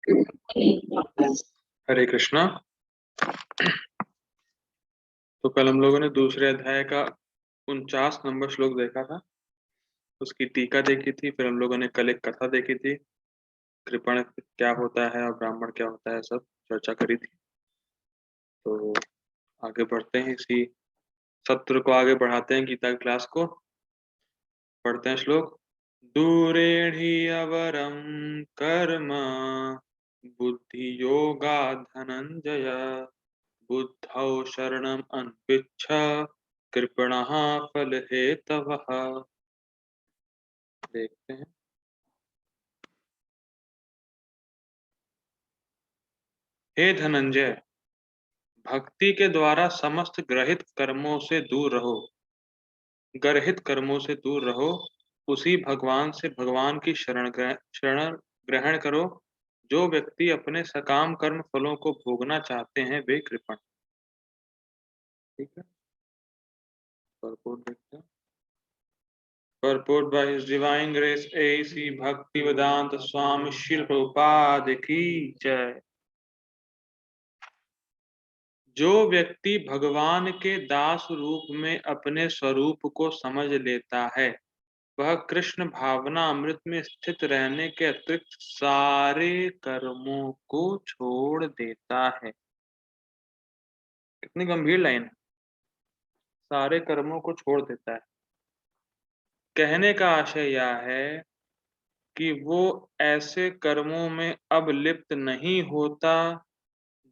हरे कृष्णा। तो कल हम लोगों ने दूसरे अध्याय का 49 नंबर श्लोक देखा था, उसकी टीका देखी थी। फिर हम लोगों ने कल एक कथा देखी थी, कृपण क्या होता है और ब्राह्मण क्या होता है, सब चर्चा करी थी। तो आगे बढ़ते हैं, इसी सत्र को आगे बढ़ाते हैं, गीता की क्लास को पढ़ते हैं। श्लोक दूरेण हि अवरम कर्म बुद्धि योगा धनंजय बुद्धौ शरणम अन्विच्छ कृपणः फल हेतवः। देखते हैं। हे धनंजय, भक्ति के द्वारा समस्त ग्रहित कर्मों से दूर रहो, गर्हित कर्मों से दूर रहो। उसी भगवान से भगवान की शरण ग्रहण करो। जो व्यक्ति अपने सकाम कर्म फलों को भोगना चाहते हैं वे कृपण। ठीक है, परपोर्ट देखते हैं। Purport by His Divine Grace A.C. Bhaktivedanta Swami Srila Prabhupada की जय। जो व्यक्ति भगवान के दास रूप में अपने स्वरूप को समझ लेता है वह कृष्ण भावना अमृत में स्थित रहने के अतिरिक्त सारे कर्मों को छोड़ देता है। कितनी गंभीर लाइन है, सारे कर्मों को छोड़ देता है। कहने का आशय यह है कि वो ऐसे कर्मों में अब लिप्त नहीं होता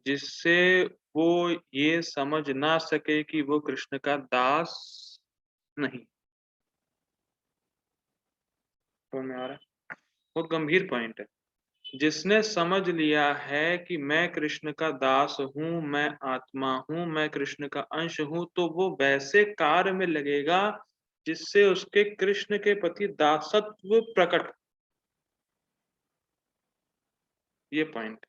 जिससे वो ये समझ ना सके कि वो कृष्ण का दास नहीं। तो में आ रहा है, वो गंभीर पॉइंट है। जिसने समझ लिया है कि मैं कृष्ण का दास हूँ, मैं आत्मा हूँ, मैं कृष्ण का अंश हूँ, तो वो वैसे कार्य में लगेगा जिससे उसके कृष्ण के प्रति दासत्व प्रकट। ये पॉइंट,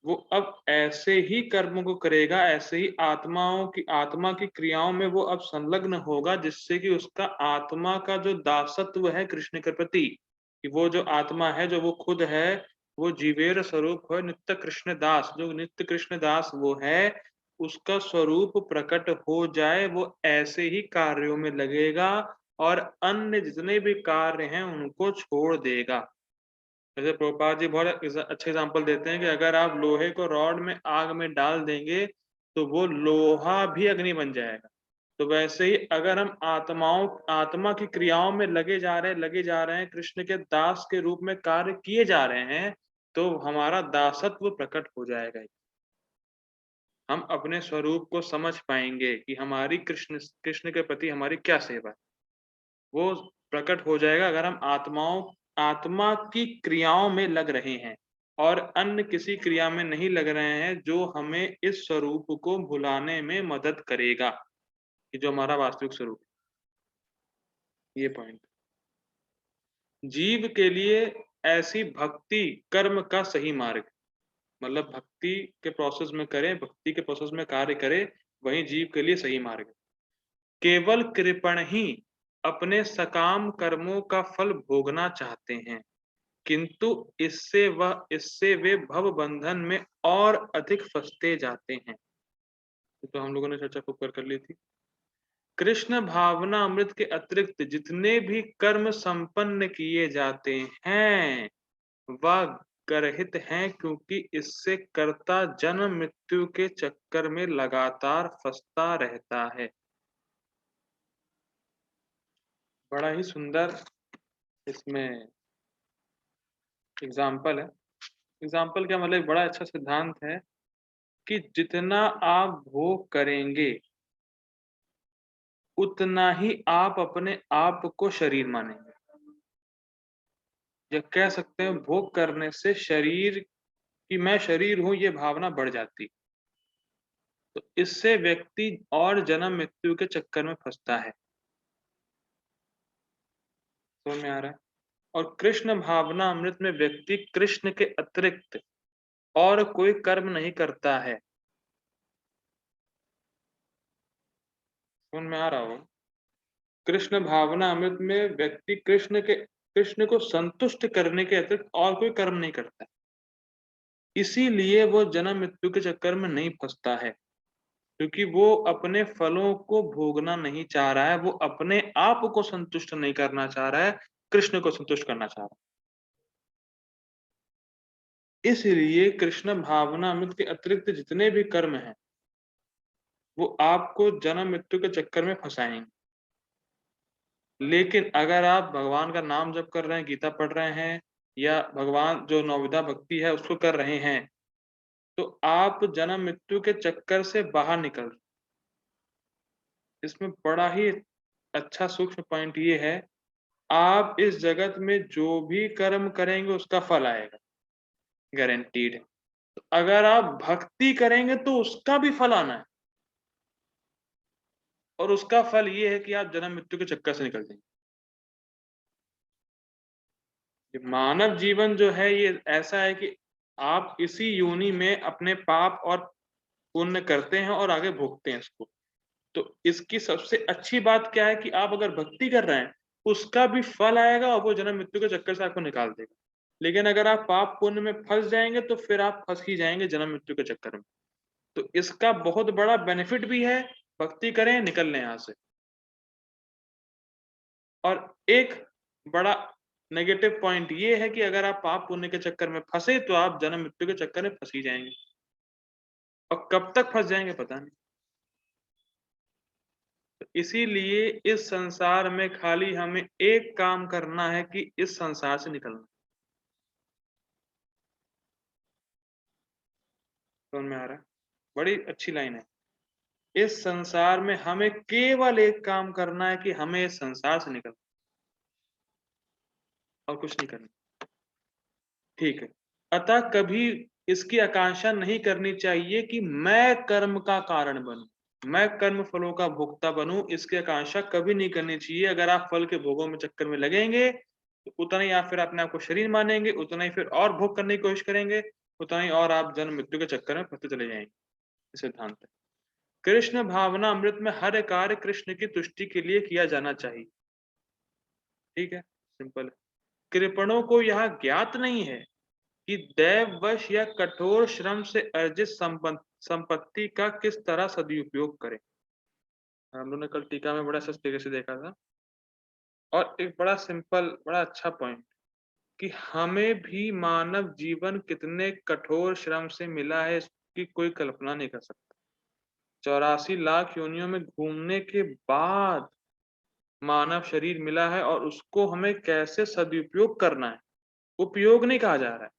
वो अब ऐसे ही कर्म को करेगा, ऐसे ही आत्मा की क्रियाओं में वो अब संलग्न होगा जिससे कि उसका आत्मा का जो दासत्व है कृष्ण के प्रति, कि वो जो आत्मा है, जो वो खुद है, वो जीवेर स्वरूप है नित्य कृष्ण दास। जो नित्य कृष्ण दास वो है, उसका स्वरूप प्रकट हो जाए, वो ऐसे ही कार्यों में लगेगा और अन्य जितने भी कार्य हैं उनको छोड़ देगा। जैसे प्रभुपाद जी बहुत अच्छे एग्जांपल देते हैं कि अगर आप लोहे को रॉड में आग में डाल देंगे तो वो लोहा भी अग्नि बन जाएगा। तो वैसे ही अगर हम आत्मा की क्रियाओं में लगे जा रहे हैं, कृष्ण के दास के रूप में कार्य किए जा रहे हैं, तो हमारा दासत्व प्रकट हो जाएगा। हम अपने स्वरूप को समझ पाएंगे कि हमारी कृष्ण के प्रति हमारी क्या सेवा है, वो प्रकट हो जाएगा अगर हम आत्मा की क्रियाओं में लग रहे हैं और अन्य किसी क्रिया में नहीं लग रहे हैं जो हमें इस स्वरूप को भुलाने में मदद करेगा, कि जो हमारा वास्तविक स्वरूप है। ये पॉइंट जीव के लिए ऐसी भक्ति कर्म का सही मार्ग, मतलब भक्ति के प्रोसेस में करें, भक्ति के प्रोसेस में कार्य करें, वही जीव के लिए सही मार्ग है। केवल कृपण ही अपने सकाम कर्मों का फल भोगना चाहते हैं, किंतु इससे वे भव बंधन में और अधिक फंसते जाते हैं। तो हम लोगों ने चर्चा खूब कर ली थी। कृष्ण भावना अमृत के अतिरिक्त जितने भी कर्म संपन्न किए जाते हैं वह गर्हित हैं, क्योंकि इससे कर्ता जन्म मृत्यु के चक्कर में लगातार फंसता रहता है। बड़ा ही सुंदर इसमें एग्जाम्पल है। एग्जाम्पल क्या मतलब, बड़ा अच्छा सिद्धांत है कि जितना आप भोग करेंगे उतना ही आप अपने आप को शरीर मानेंगे, या कह सकते हैं भोग करने से शरीर की मैं शरीर हूं ये भावना बढ़ जाती। तो इससे व्यक्ति और जन्म मृत्यु के चक्कर में फंसता है। समझ में आ रहा है। और कृष्ण भावना अमृत में व्यक्ति कृष्ण के अतिरिक्त और कोई कर्म नहीं करता है। समझ में आ रहा हो। कृष्ण भावना अमृत में व्यक्ति कृष्ण को संतुष्ट करने के अतिरिक्त और कोई कर्म नहीं करता है। इसीलिए वो जन्म मृत्यु के चक्कर में नहीं फंसता है, क्योंकि वो अपने फलों को भोगना नहीं चाह रहा है, वो अपने आप को संतुष्ट नहीं करना चाह रहा है, कृष्ण को संतुष्ट करना चाह रहा है। इसलिए कृष्ण भावनामृत के अतिरिक्त जितने भी कर्म हैं, वो आपको जन्म मृत्यु के चक्कर में फंसाएंगे। लेकिन अगर आप भगवान का नाम जप कर रहे हैं, गीता पढ़ रहे हैं, या भगवान जो नवविधा भक्ति है उसको कर रहे हैं, तो आप जन्म मृत्यु के चक्कर से बाहर निकल। इसमें बड़ा ही अच्छा सूक्ष्म पॉइंट ये है, आप इस जगत में जो भी कर्म करेंगे उसका फल आएगा, गारंटीड है। तो अगर आप भक्ति करेंगे तो उसका भी फल आना है, और उसका फल ये है कि आप जन्म मृत्यु के चक्कर से निकल जाएंगे। ये मानव जीवन जो है ये ऐसा है कि आप इसी योनि में अपने पाप और पुण्य करते हैं और आगे भोगते हैं इसको। तो इसकी सबसे अच्छी बात क्या है कि आप अगर भक्ति कर रहे हैं, उसका भी फल आएगा और वो जन्म मृत्यु के चक्कर से आपको निकाल देगा। लेकिन अगर आप पाप पुण्य में फंस जाएंगे तो फिर आप फंस ही जाएंगे जन्म मृत्यु के चक्कर में। तो इसका बहुत बड़ा बेनिफिट भी है, भक्ति करें, निकल लें यहाँ से। और एक बड़ा नेगेटिव पॉइंट ये है कि अगर आप पाप पुण्य के चक्कर में फंसे तो आप जन्म मृत्यु के चक्कर में फंस ही जाएंगे, और कब तक फंस जाएंगे पता नहीं। तो इसीलिए इस संसार में खाली हमें एक काम करना है कि इस संसार से निकलना। समझ में आ रहा है? बड़ी अच्छी लाइन है। इस संसार में हमें केवल एक काम करना है कि हमें इस संसार से निकलना, और कुछ नहीं करना। ठीक है। अतः कभी इसकी आकांक्षा नहीं करनी चाहिए कि मैं कर्म का कारण बनूं, मैं कर्म फलों का भोक्ता बनूं। इसकी आकांक्षा कभी नहीं करनी चाहिए। अगर आप फल के भोगों में चक्कर में लगेंगे तो उतना ही आप फिर अपने आप को शरीर मानेंगे, उतना ही फिर और भोग करने की कोशिश करेंगे, उतना ही और आप जन्म मृत्यु के चक्कर में फंसते चले जाएंगे। सिद्धांत है। कृष्ण भावना अमृत में हर कार्य कृष्ण की तुष्टि के लिए किया जाना चाहिए। ठीक है, सिंपल है। कृपणों को यह ज्ञात नहीं है कि दैववश या कठोर श्रम से अर्जित संपत्ति का किस तरह सदुपयोग करें। हम लोगों ने कल टीका में बड़ा अच्छा तरीके से देखा था। और एक बड़ा सिंपल, बड़ा अच्छा पॉइंट, कि हमें भी मानव जीवन कितने कठोर श्रम से मिला है इसकी कोई कल्पना नहीं कर सकता। 84 लाख योनियों में घूमने के बाद मानव शरीर मिला है, और उसको हमें कैसे सदुपयोग करना है, उपयोग नहीं कहा जा रहा है,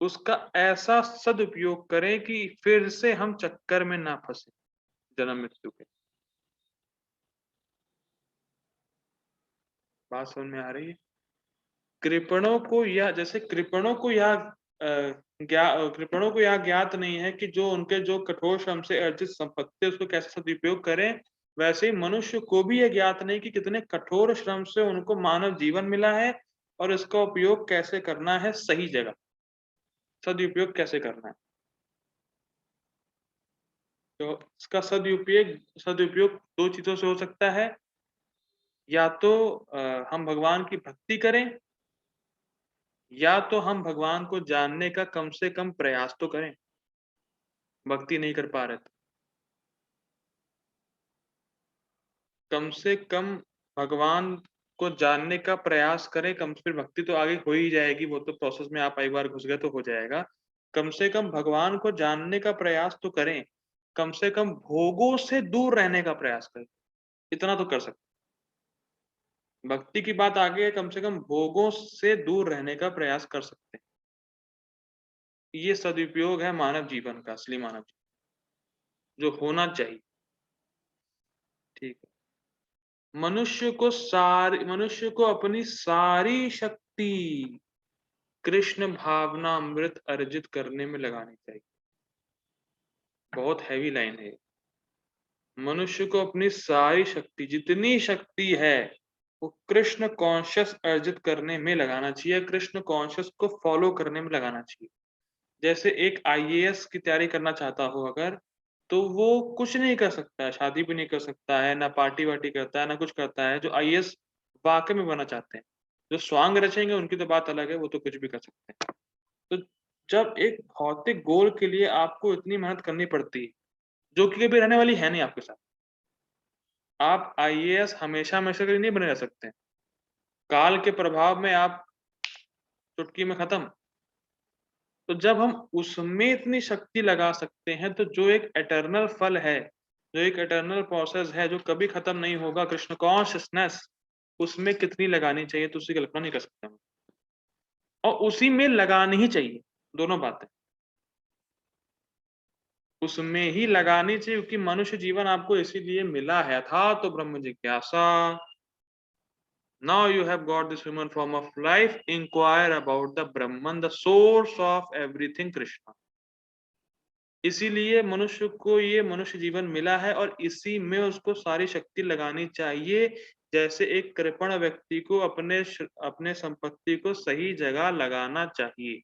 उसका ऐसा सदुपयोग करें कि फिर से हम चक्कर में ना फंसे जन्म मृत्यु के। बात समझ में आ रही है? कृपणों को यह, जैसे कृपणों को यह कृपणों को यह ज्ञात नहीं है कि जो उनके जो कठोर श्रम से अर्जित संपत्ति उसको कैसे सदुपयोग करें, वैसे ही मनुष्य को भी यह ज्ञात नहीं कि कितने कठोर श्रम से उनको मानव जीवन मिला है, और इसका उपयोग कैसे करना है सही जगह, सदुपयोग कैसे करना है। तो इसका सदुपयोग सदुपयोग दो चीजों से हो सकता है। या तो हम भगवान की भक्ति करें, या तो हम भगवान को जानने का कम से कम प्रयास तो करें, भक्ति नहीं कर पा रहे तो कम से कम भगवान को जानने का प्रयास करें। कम से, फिर भक्ति तो आगे हो ही जाएगी, वो तो प्रोसेस में आप एक बार घुस गए तो हो जाएगा। कम से कम भगवान को जानने का प्रयास तो करें, कम से कम भोगों से दूर रहने का प्रयास करें, इतना तो कर सकते। भक्ति की बात आगे है, कम से कम भोगों से दूर रहने का प्रयास कर सकते हैं। ये सदुपयोग है मानव जीवन का, असली मानव जीवन जो होना चाहिए। ठीक है। मनुष्य को अपनी सारी शक्ति कृष्ण भावना अमृत अर्जित करने में लगानी चाहिए। बहुत हैवी लाइन है। मनुष्य को अपनी सारी शक्ति, जितनी शक्ति है, वो कृष्ण कॉन्शियस अर्जित करने में लगाना चाहिए, कृष्ण कॉन्शियस को फॉलो करने में लगाना चाहिए। जैसे एक आईएएस की तैयारी करना चाहता हो अगर, तो वो कुछ नहीं कर सकता है, शादी भी नहीं कर सकता है, ना पार्टी वार्टी करता है, ना कुछ करता है। जो आईएएस वाकई में बनना चाहते हैं, जो स्वांग रचेंगे उनकी तो बात अलग है, वो तो कुछ भी कर सकते हैं। तो जब एक भौतिक गोल के लिए आपको इतनी मेहनत करनी पड़ती है, जो कि कभी रहने वाली है नहीं आपके साथ। आप आईएएस हमेशा-हमेशा के लिए नहीं बने रह सकते। काल के प्रभाव में आप चुटकी में खत्म। तो जब हम उसमें इतनी शक्ति लगा सकते हैं, तो जो एक इटर्नल फल है, जो एक इटर्नल प्रोसेस है, जो कभी खत्म नहीं होगा, कृष्ण कॉन्शसनेस, उसमें कितनी लगानी चाहिए तो उसकी कल्पना नहीं कर सकते हम। और उसी में लगानी ही चाहिए, दोनों बातें। उसमें ही लगानी चाहिए क्योंकि मनुष्य जीवन आपको इसीलिए मिला है, था तो ब्रह्म जिज्ञासा। Now you have got this human form of life, inquire about the Brahman, the source of everything Krishna. इसीलिए मनुष्य को ये मनुष्य जीवन मिला है और इसी में उसको सारी शक्ति लगानी चाहिए, जैसे एक कृपण व्यक्ति को अपने संपत्ति को सही जगह लगाना चाहिए,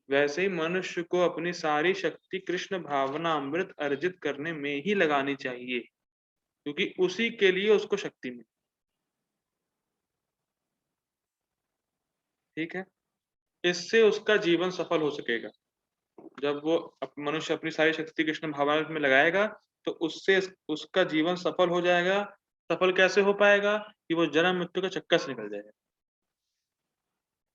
वैसे ही मनुष्य को अपनी सारी शक्ति कृष्ण भावना अमृत अर्जित करने में ही लगानी चाहिए, क्योंकि उसी के लिए उसको शक्ति मिली। ठीक है, इससे उसका जीवन सफल हो सकेगा। जब वो मनुष्य अपनी सारी शक्ति कृष्ण भावना में लगाएगा, तो उससे उसका जीवन सफल हो जाएगा। सफल कैसे हो पाएगा कि वो जन्म मृत्यु के चक्कर से निकल जाएगा।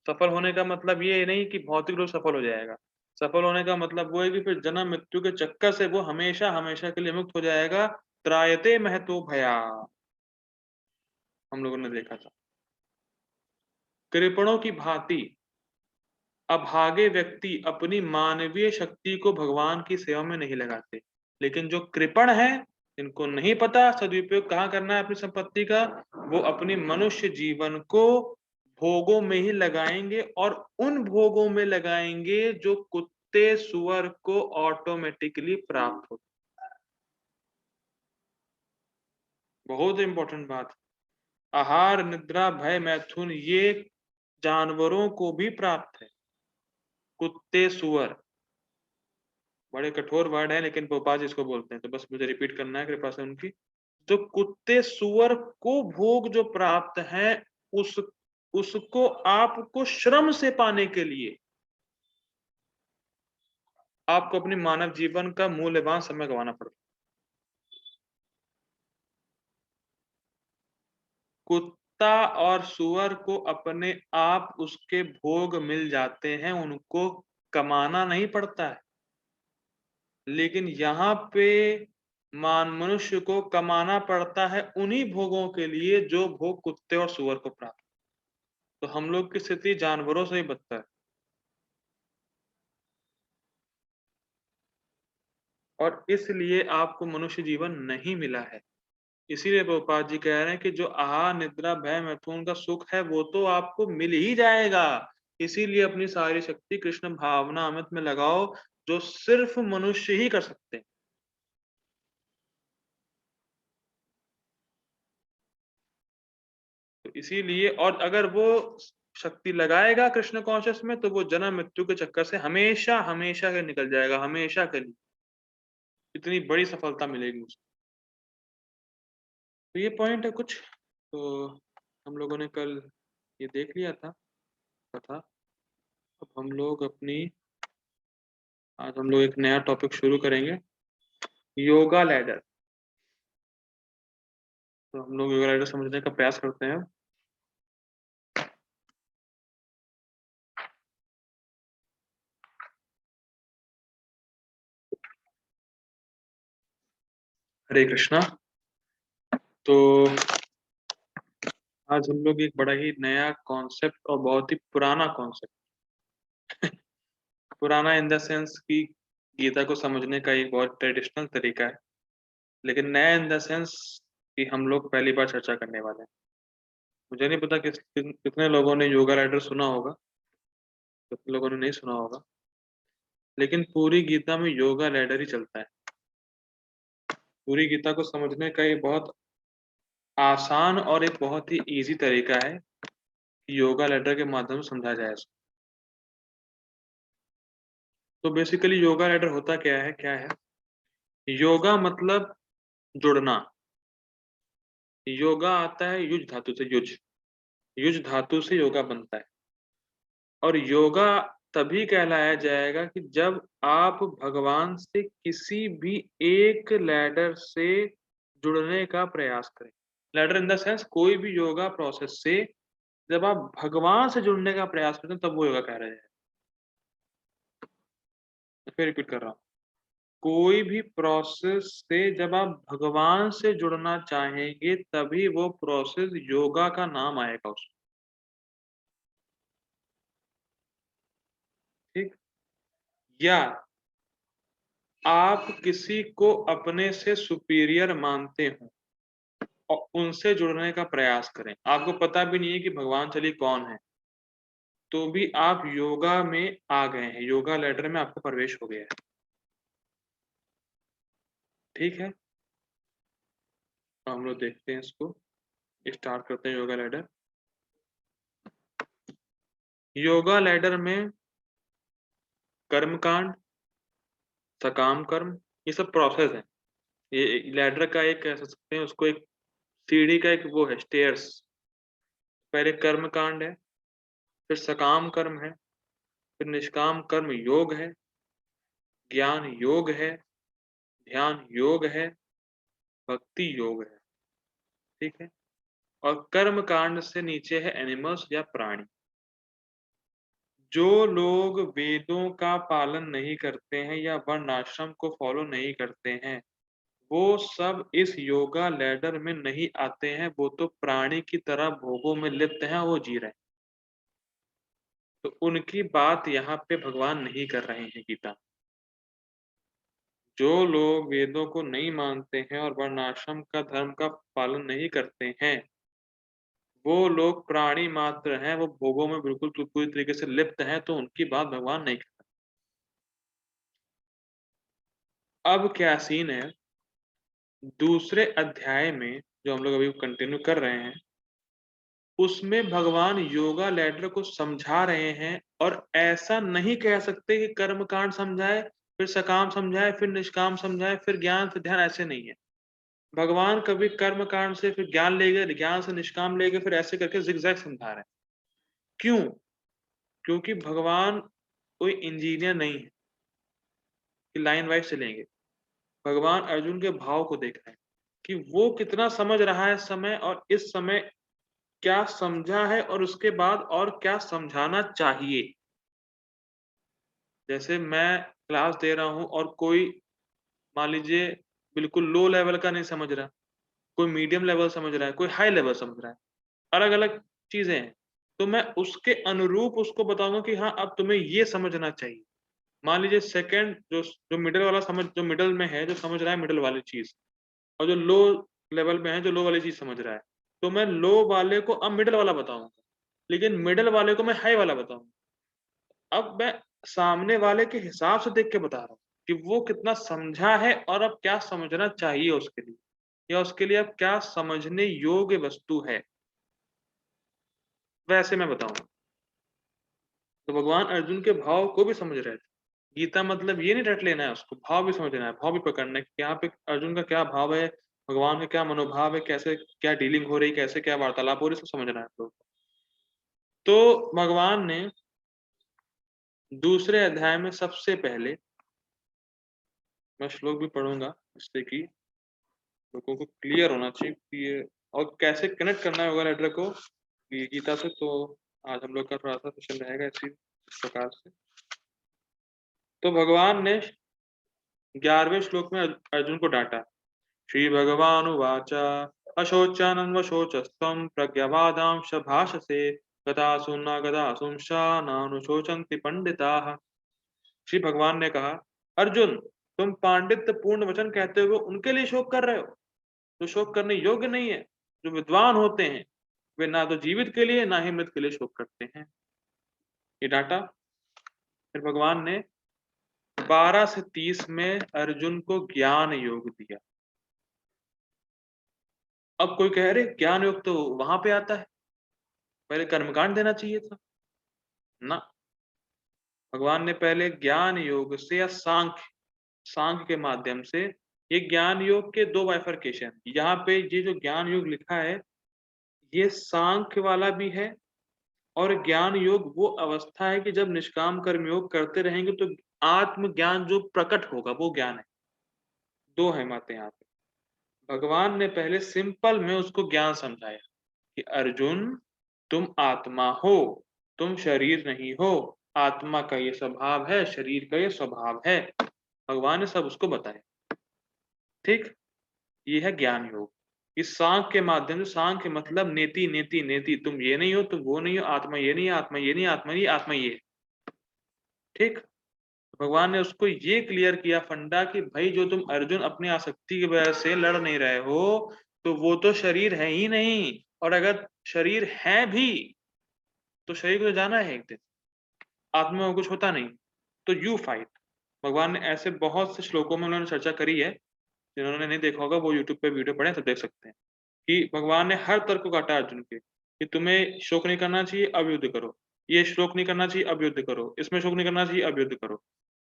सफल होने का मतलब ये नहीं कि भौतिक रूप से सफल हो जाएगा। सफल होने का मतलब वो है कि फिर जन्म मृत्यु के चक्कर से वो हमेशा हमेशा के लिए मुक्त हो जाएगा। त्रायते महतो भया, हम लोगों ने देखा था। कृपणों की भांति अभागे व्यक्ति अपनी मानवीय शक्ति को भगवान की सेवा में नहीं लगाते, लेकिन जो कृपण है, जिनको नहीं पता सदुपयोग कहाँ करना है अपनी संपत्ति का, वो अपनी मनुष्य जीवन को भोगों में ही लगाएंगे और उन भोगों में लगाएंगे जो कुत्ते सुअर को ऑटोमेटिकली प्राप्त हो। बहुत इंपॉर्टेंट बात। आहार निद्रा भय मैथुन ये जानवरों को भी प्राप्त है। कुत्ते सुअर बड़े कठोर वर्ड है, लेकिन गोपाल जी इसको बोलते हैं, तो बस मुझे रिपीट करना है कृपा से उनकी। जो कुत्ते सुअर को भोग जो प्राप्त है, उस उसको आपको श्रम से पाने के लिए आपको अपनी मानव जीवन का मूल्यवान समय गंवाना पड़ता। कुत्ता और सुअर को अपने आप उसके भोग मिल जाते हैं, उनको कमाना नहीं पड़ता है। लेकिन यहाँ पे मनुष्य को कमाना पड़ता है उन्हीं भोगों के लिए जो भोग कुत्ते और सुअर को प्राप्त। तो हम लोग की स्थिति जानवरों से ही बदतर है। और इसलिए आपको मनुष्य जीवन नहीं मिला है। इसीलिए प्रभुपाद जी कह रहे हैं कि जो आहार निद्रा भय मैथुन का सुख है, वो तो आपको मिल ही जाएगा। इसीलिए अपनी सारी शक्ति कृष्ण भावना अमृत में लगाओ, जो सिर्फ मनुष्य ही कर सकते हैं। तो इसीलिए, और अगर वो शक्ति लगाएगा कृष्ण कॉन्शियस में, तो वो जन्म मृत्यु के चक्कर से हमेशा हमेशा के निकल जाएगा, हमेशा के लिए। इतनी बड़ी सफलता मिलेगी उसको। तो ये पॉइंट है कुछ। तो हम लोगों ने कल ये देख लिया था कथा। अब आज हम लोग एक नया टॉपिक शुरू करेंगे, योगा लैडर। तो हम लोग योगा लैडर समझने का प्रयास करते हैं। हरे कृष्णा। तो आज हम लोग एक बड़ा ही नया कॉन्सेप्ट और बहुत ही पुराना कॉन्सेप्ट पुराना इन द सेंस कि गीता को समझने का एक बहुत ट्रेडिशनल तरीका है, लेकिन नया इन द सेंस कि हम लोग पहली बार चर्चा करने वाले हैं। मुझे नहीं पता कितने लोगों ने योगा लैडर सुना होगा, कितने लोगों ने नहीं सुना होगा, लेकिन पूरी गीता में योगा लैडर ही चलता है। पूरी गीता को समझने का ये बहुत आसान और एक बहुत ही इजी तरीका है कि योगा लैडर के माध्यम से समझा जाए इसको। तो बेसिकली योगा लैडर होता क्या है? योगा मतलब जुड़ना। योगा आता है युज धातु से, युज धातु से योगा बनता है। और योगा तभी कहलाया जाएगा कि जब आप भगवान से किसी भी एक लैडर से जुड़ने का प्रयास करें। लैडर इन द सेंस कोई भी योगा प्रोसेस से जब आप भगवान से जुड़ने का प्रयास करते हैं तब वो योगा कहलाया जाएगा। फिर रिपीट कर रहा हूँ, कोई भी प्रोसेस से जब आप भगवान से जुड़ना चाहेंगे तभी वो प्रोसेस योगा का नाम आएगा उसमें। ठीक, या आप किसी को अपने से सुपीरियर मानते हो और उनसे जुड़ने का प्रयास करें, आपको पता भी नहीं है कि भगवान चलिए कौन है, तो भी आप योगा में आ गए हैं, योगा लैडर में आपका प्रवेश हो गया है। ठीक है, तो हम लोग देखते हैं इसको, स्टार्ट करते हैं योगा लैडर। योगा लैडर में कर्मकांड, सकाम कर्म, ये सब प्रोसेस है। ये लैडर का एक कह सकते हैं उसको, एक सीढ़ी का एक वो है, स्टेयर्स। पहले कर्म कांड है, फिर सकाम कर्म है, फिर निष्काम कर्म योग है, ज्ञान योग है, ध्यान योग है, भक्ति योग है। ठीक है, और कर्म कांड से नीचे है एनिमल्स या प्राणी। जो लोग वेदों का पालन नहीं करते हैं या वर्ण आश्रम को फॉलो नहीं करते हैं, वो सब इस योगा लैडर में नहीं आते हैं, वो तो प्राणी की तरह भोगों में लिप्त हैं, वो जी रहे हैं। तो उनकी बात यहाँ पे भगवान नहीं कर रहे हैं गीता। जो लोग वेदों को नहीं मानते हैं और वर्णाश्रम का धर्म का पालन नहीं करते हैं, वो लोग प्राणी मात्र हैं, वो भोगों में बिल्कुल पूरी तरीके से लिप्त हैं, तो उनकी बात भगवान नहीं करते। अब क्या सीन है, दूसरे अध्याय में जो हम लोग अभी कंटिन्यू कर रहे हैं, उसमें भगवान योगा लैडर को समझा रहे हैं, और ऐसा नहीं कह सकते कि कर्मकांड समझाए, फिर सकाम समझाए, फिर निष्काम समझाए, फिर ज्ञान फिर ध्यान, ऐसे नहीं है। भगवान कभी कर्म कांड से फिर ज्ञान ले गए, ज्ञान से निष्काम ले गए, फिर ऐसे करके जिगजैग समझा रहे हैं। क्यों? क्योंकि भगवान कोई इंजीनियर नहीं है कि लाइन वाइज चलेंगे। भगवान अर्जुन के भाव को देख रहे हैं कि वो कितना समझ रहा है समय, और इस समय क्या समझा है, और उसके बाद और क्या समझाना चाहिए। जैसे मैं क्लास दे रहा हूँ और कोई मान लीजिए बिल्कुल लो लेवल का नहीं समझ रहा, कोई मीडियम लेवल समझ रहा है, कोई हाई लेवल समझ रहा है, अलग-अलग चीज़ें हैं। तो मैं उसके अनुरूप उसको बताऊँगा कि हाँ, अब तुम्हें ये समझना चाहिए। मान लीजिए सेकंड जो जो मिडल वाला समझ, जो मिडल में है, जो समझ रहा है मिडल वाली चीज़, और जो लो लेवल में है, जो लो वाली चीज़ समझ रहा है। तो मैं लो वाले को अब मिडल वाला बताऊँगा, लेकिन मिडल वाले को मैं हाई वाला बताऊँगा। अब मैं सामने वाले के हिसाब से देख के बता रहा हूँ कि वो कितना समझा है और अब क्या समझना चाहिए उसके लिए, या उसके लिए अब क्या समझने योग्य वस्तु है, वैसे मैं बताऊँगा। तो भगवान अर्जुन के भाव को भी समझ रहे थे। गीता मतलब ये नहीं रट लेना है उसको, भाव भी समझना है, भाव भी पकड़ना है कि यहाँ पे अर्जुन का क्या भाव है, भगवान का क्या मनोभाव है, कैसे क्या डीलिंग हो रही, कैसे क्या वार्तालाप हो रही, सब समझना है आपको। तो भगवान ने दूसरे अध्याय में सबसे पहले, मैं श्लोक भी पढ़ूंगा जिससे कि लोगों को क्लियर होना चाहिए कि ये और कैसे कनेक्ट करना है योगा लेटर को गीता से। तो आज हम लोग का थोड़ा सा सेशन रहेगा इसी प्रकार से। तो भगवान ने 11वें श्लोक में अर्जुन को डांटा। श्री भगवान उवाच अशोचानन्वशोचस्त्वं प्रज्ञावादांश भाषसे गतासु न गतासुंसा नानुशोचन्ति पंडिताः। श्री भगवान ने कहा, अर्जुन, तुम पांडित्य पूर्ण वचन कहते हुए उनके लिए शोक कर रहे हो जो शोक करने योग्य नहीं है। जो विद्वान होते हैं वे ना तो जीवित के लिए ना ही मृत के लिए शोक करते हैं। ये डाटा। फिर भगवान ने 12 से 30 में अर्जुन को ज्ञान योग दिया। अब कोई कह रहे ज्ञान योग तो वहां पे आता है, पहले कर्मकांड देना चाहिए था ना। भगवान ने पहले ज्ञान योग से या सांख्य सांख्य के माध्यम से, ये ज्ञान योग के दो बाइफरकेशन, यहाँ पे ये जो ज्ञान योग लिखा है ये सांख्य वाला भी है और ज्ञान योग वो अवस्था है कि जब निष्काम कर्म योग करते रहेंगे तो आत्मज्ञान जो प्रकट होगा वो ज्ञान है। दो है बातें यहाँ पे। भगवान ने पहले सिंपल में उसको ज्ञान समझाया कि अर्जुन तुम आत्मा हो, तुम शरीर नहीं हो। आत्मा का ये स्वभाव है, शरीर का ये स्वभाव है। भगवान ने सब उसको बताया। ठीक, ये है ज्ञान योग। इस सांख के माध्यम से, सांख मतलब नेति नेति नेति, तुम ये नहीं हो, तुम वो नहीं हो, आत्मा ये नहीं है, आत्मा ये नहीं, आत्मा ये, आत्मा ये। ठीक, भगवान ने उसको ये क्लियर किया फंडा कि भाई जो तुम अर्जुन अपनी आसक्ति की वजह से लड़ नहीं रहे हो, तो वो तो शरीर है ही नहीं। और अगर शरीर है भी तो शरीर को तो जाना है एक दिन, आत्मा में कुछ होता नहीं। तो यू फाइट। भगवान ने ऐसे बहुत से श्लोकों में उन्होंने चर्चा करी है, जिन्होंने नहीं देखा होगा वो यूट्यूब पे वीडियो पढ़े तो देख सकते हैं कि भगवान ने हर तर्क को काटा अर्जुन के कि तुम्हें शोक नहीं करना चाहिए, अब युद्ध करो। ये शोक नहीं करना चाहिए, अब युद्ध करो। इसमें शोक नहीं करना चाहिए, अब युद्ध करो।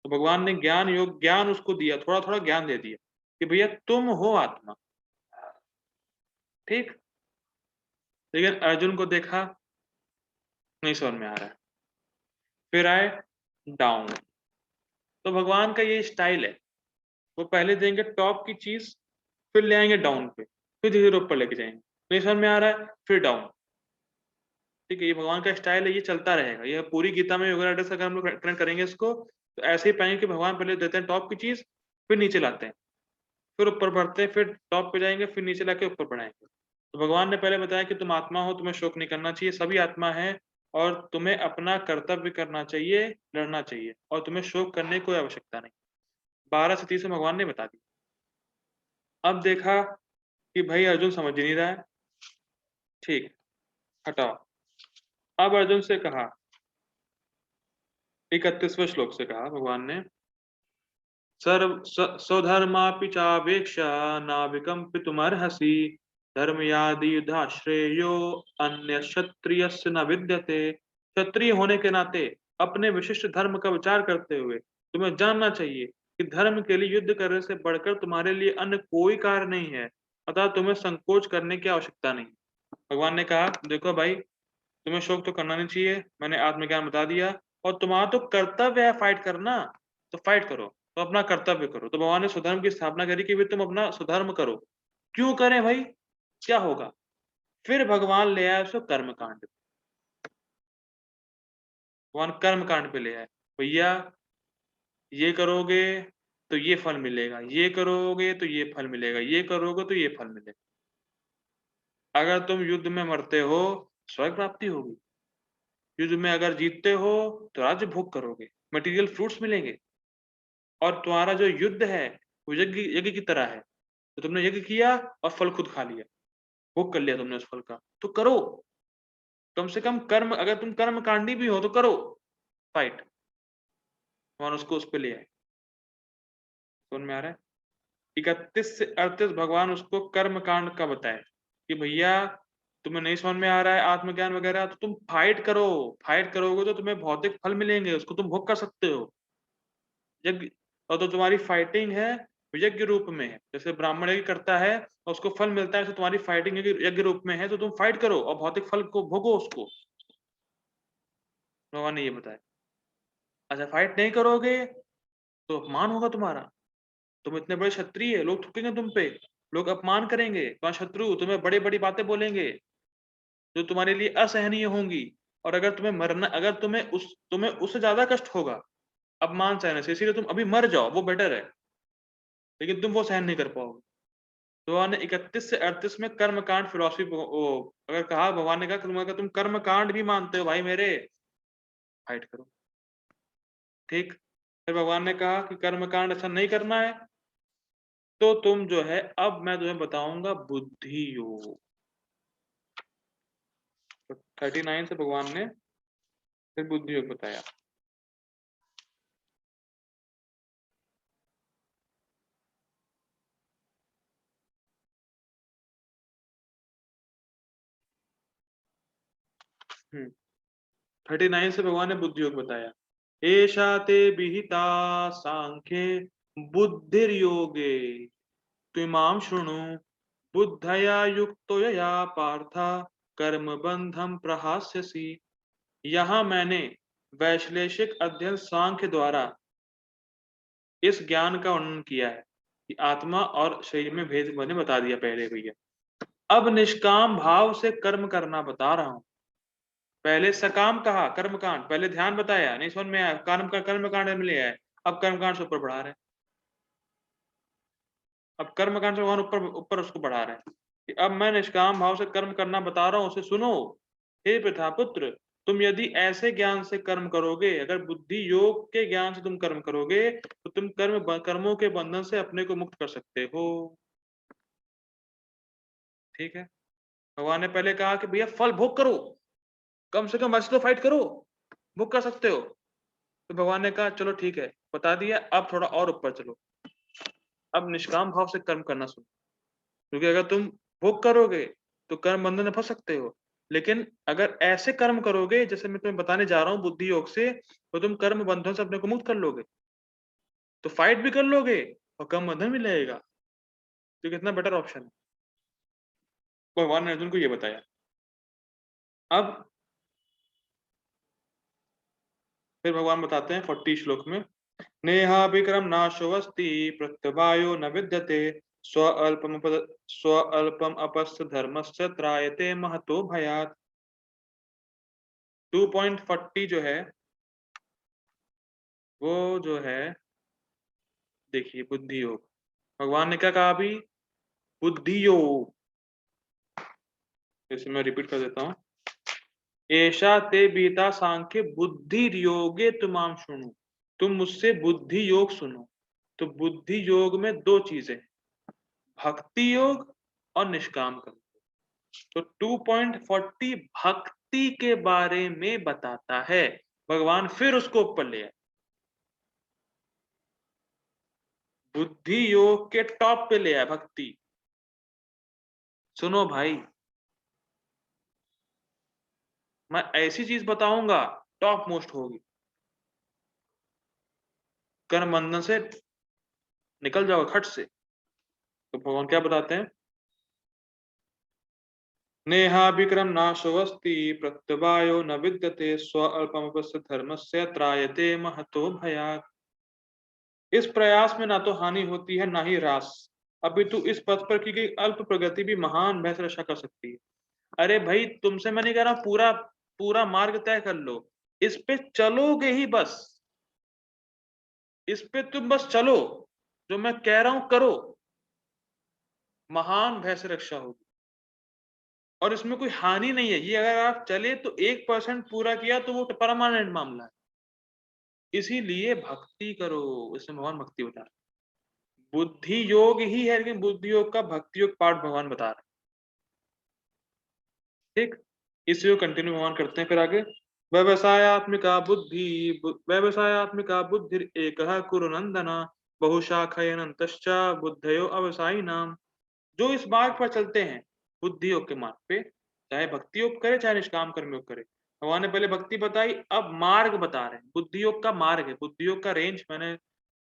तो भगवान ने ज्ञान योग ज्ञान उसको दिया, थोड़ा थोड़ा ज्ञान दे दिया कि भैया तुम हो आत्मा। ठीक, लेकिन अर्जुन को देखा नहीं समझ में आ रहा है, फिर आए डाउन। तो भगवान का ये स्टाइल है, वो पहले देंगे टॉप की चीज, फिर ले आएंगे डाउन पे, फिर धीरे धीरे ऊपर लेके जाएंगे। नहीं समझ में आ रहा है, फिर डाउन। ठीक है, ये भगवान का स्टाइल है, ये चलता रहेगा। ये पूरी गीता में योगा राइटर्स अगर हम लोग ट्रेन करेंगे इसको, तो ऐसे ही पाएंगे कि भगवान पहले देते हैं टॉप की चीज, फिर नीचे लाते हैं, फिर ऊपर बढ़ते हैं, फिर टॉप पे जाएंगे, फिर नीचे लाके ऊपर बढ़ाएंगे। तो भगवान ने पहले बताया कि तुम आत्मा हो, तुम्हें शोक नहीं करना चाहिए, सभी आत्मा है, और तुम्हें अपना कर्तव्य करना चाहिए, लड़ना चाहिए, और तुम्हें शोक करने की कोई आवश्यकता नहीं। 12 से 30 में भगवान ने बता दिया। अब देखा कि भाई अर्जुन समझ ही नहीं रहा है। ठीक, हटाओ। अब अर्जुन से कहा, 31वें श्लोक से कहा भगवान ने, सर्व स्वधर्मापि चावेक्षा नाविकम्पितुमर्हसि धर्मयादि युधाश्रेयो अन्य क्षत्रियस्य न विद्यते। क्षत्रिय होने के नाते अपने विशिष्ट धर्म का विचार करते हुए तुम्हें जानना चाहिए कि धर्म के लिए युद्ध करने से बढ़कर तुम्हारे लिए अन्य कोई कार्य नहीं है, अतः तुम्हें संकोच करने की आवश्यकता नहीं। भगवान ने कहा देखो भाई, तुम्हें शोक तो करना नहीं चाहिए, मैंने आत्मज्ञान बता दिया, और तुम्हारा तो कर्तव्य है फाइट करना, तो फाइट करो, तो अपना कर्तव्य करो। तो भगवान ने स्वधर्म की स्थापना करी कि भी तुम अपना स्वधर्म करो। क्यों करें भाई, क्या होगा? फिर भगवान ले आया उसको कर्मकांड। भगवान कर्मकांड पे ले आए, भैया ये करोगे तो ये फल मिलेगा, ये करोगे तो ये फल मिलेगा, ये करोगे तो ये फल मिलेगा। अगर तुम युद्ध में मरते हो, स्वर्ग प्राप्ति होगी। युद्ध में अगर जीतते हो तो राज्य भोग करोगे, मटेरियल फ्रूट्स मिलेंगे। और तुम्हारा जो युद्ध है वो यज्ञ यज्ञ की तरह है। तो तुमने यज्ञ किया और फल खुद खा लिया, भोग कर लिया तुमने उस फल का, तो करो। कम से कम कर्म, अगर तुम कर्म कांडी भी हो तो करो फाइट। भगवान उसको उस पे ले आए। समझ में आ रहा है? 31 से 38 भगवान उसको कर्म कांड का बताए कि भैया तुम्हें नहीं समझ में आ रहा है आत्मज्ञान वगैरह, तो तुम फाइट करो। फाइट करोगे तो तुम्हें भौतिक फल मिलेंगे, उसको तुम भोग कर सकते हो। यज्ञ, और तो तुम्हारी फाइटिंग है यज्ञ रूप में है, जैसे ब्राह्मण यज्ञ करता है और उसको फल मिलता है, तो तुम्हारी फाइटिंग यज्ञ रूप में है, तो तुम फाइट करो और भौतिक फल को भोगो उसको। भगवान ने ये बताया। अच्छा, फाइट नहीं करोगे तो अपमान होगा तुम्हारा। तुम इतने बड़े क्षत्रिय, लोग थूकेंगे तुम पे, लोग अपमान करेंगे, तुम्हारे शत्रु तुम्हें बड़ी बड़ी बातें बोलेंगे जो तुम्हारे लिए असहनीय होंगी। और अगर तुम्हें मरना, अगर तुम्हें उससे ज्यादा कष्ट होगा अपमान सहने से, इसीलिए तुम अभी मर जाओ, वो बेटर है। लेकिन तुम वो सहन नहीं कर पाओगे। तो भगवान ने 31 से 38 में कर्मकांड फिलोसफी अगर कहा, भगवान ने कहा कि अगर तुम कर्मकांड भी मानते हो भाई मेरे, फाइट करो। ठीक, फिर भगवान ने कहा कि कर्मकांड ऐसा नहीं करना है, तो तुम जो है, अब मैं तुम्हें बताऊंगा बुद्धि योग। तो 39 से भगवान ने फिर बुद्धि योग बताया। हम्म, 39 से भगवान ने बुद्धि योग बताया। एषा ते विहिता सांख्ये बुद्धिर्योगे त्विमां शृणु बुद्धया युक्तो यया पार्थ कर्म बंधम प्रहास्यसि। यहाँ मैंने वैश्लेषिक अध्ययन सांख्य द्वारा इस ज्ञान का वर्णन किया है कि आत्मा और शरीर में भेद मैंने बता दिया पहले भैया। अब निष्काम भाव से कर्म करना बता रहा हूं। पहले सकाम कहा, कर्मकांड, पहले ध्यान बताया, नहीं समझ में आया, कर्मकांड में ले आए, अब कर्मकांड से ऊपर बढ़ा रहे हैं। अब कर्मकांड से भगवान ऊपर ऊपर उसको बढ़ा रहे हैं कि अब मैं निष्काम भाव से कर्म करना बता रहा हूं, उसे सुनो। हे प्रथापुत्र, तुम यदि ऐसे ज्ञान से कर्म करोगे, अगर बुद्धि योग के ज्ञान से तुम कर्म करोगे, तो तुम कर्मों के बंधन से अपने को मुक्त कर सकते हो। ठीक है। भगवान ने पहले कहा कि भैया फल भोग करो, कम से कम वैसे तो फाइट करो, भोग कर सकते हो। तो भगवान ने कहा चलो ठीक है, बता दिया, अब थोड़ा और ऊपर चलो। अब निष्काम भाव से कर्म करना सुनो, क्योंकि अगर तुम भोग करोगे तो कर्म बंधन में फंस सकते हो। लेकिन अगर ऐसे कर्म करोगे जैसे मैं तुम्हें बताने जा रहा हूं बुद्धि योग से, तो तुम कर्म बंधन से अपने को मुक्त कर लोगे, तो फाइट भी कर लोगे और कर्म बंधन भी लगेगा। तो कितना बेटर ऑप्शन है। भगवान ने अर्जुन को ये बताया। अब फिर भगवान बताते हैं 40 श्लोक में, नेहा विक्रम नाशोऽस्ति प्रत्यवायो न विद्यते स्वअल्पम अपस्थ धर्मस्य त्रायते महतो भयात्। 2.40 जो है वो जो है, देखिए बुद्धि योग। भगवान ने क्या कहा अभी? बुद्धि योग। जैसे मैं रिपीट कर देता हूं, ऐसा ते बीता सांख्य बुद्धि योगे तुमाम सुनो। तुम मुझसे बुद्धि योग सुनो। तो बुद्धि योग में दो चीजें, भक्ति योग और निष्काम कर्म। तो 2.40 भक्ति के बारे में बताता है। भगवान फिर उसको ऊपर ले आए, बुद्धि योग के टॉप पे ले आए भक्ति। सुनो भाई, मैं ऐसी चीज बताऊंगा टॉप मोस्ट होगी, कर्म बंधन से निकल जाओगे खट से। तो भगवान क्या बताते हैं, नेहा विक्रम नाशोऽस्ति प्रत्यवायो न विद्यते स्वअल्पमपस्य धर्मस्य त्रायते महतो भयात्। इस प्रयास में ना तो हानि होती है ना ही ह्रास, अपितु इस पथ पर की गई अल्प प्रगति भी महान भय से रक्षा कर सकती है। अरे भाई तुमसे मैं नहीं कह रहा पूरा पूरा मार्ग तय कर लो, इस पे चलोगे ही बस, इस पे तुम बस चलो, जो मैं कह रहा हूं करो, महान भय से रक्षा होगी। और इसमें कोई हानि नहीं है, ये अगर आप चले तो 1% पूरा किया तो वो परमानेंट मामला है। इसीलिए भक्ति करो, इसमें भगवान भक्ति बता रहे हैं। बुद्धि योग ही है, लेकिन बुद्धि योग का भक्ति योग पार्ट भगवान बता रहे हैं। ठीक, इसी को कंटिन्यू भगवान करते हैं फिर आगे। व्यवसायात्मिका बुद्धि एक कुरु नंदना बहुशाखयनन्तश्च बुद्धयो अवसायिनाम। जो इस मार्ग पर चलते हैं, बुद्धि योग के मार्ग पे, चाहे भक्ति योग करे चाहे निष्काम कर्म योग करे। भगवान ने पहले भक्ति बताई, अब मार्ग बता रहे हैं, बुद्धि योग का मार्ग है। बुद्धि योग का रेंज मैंने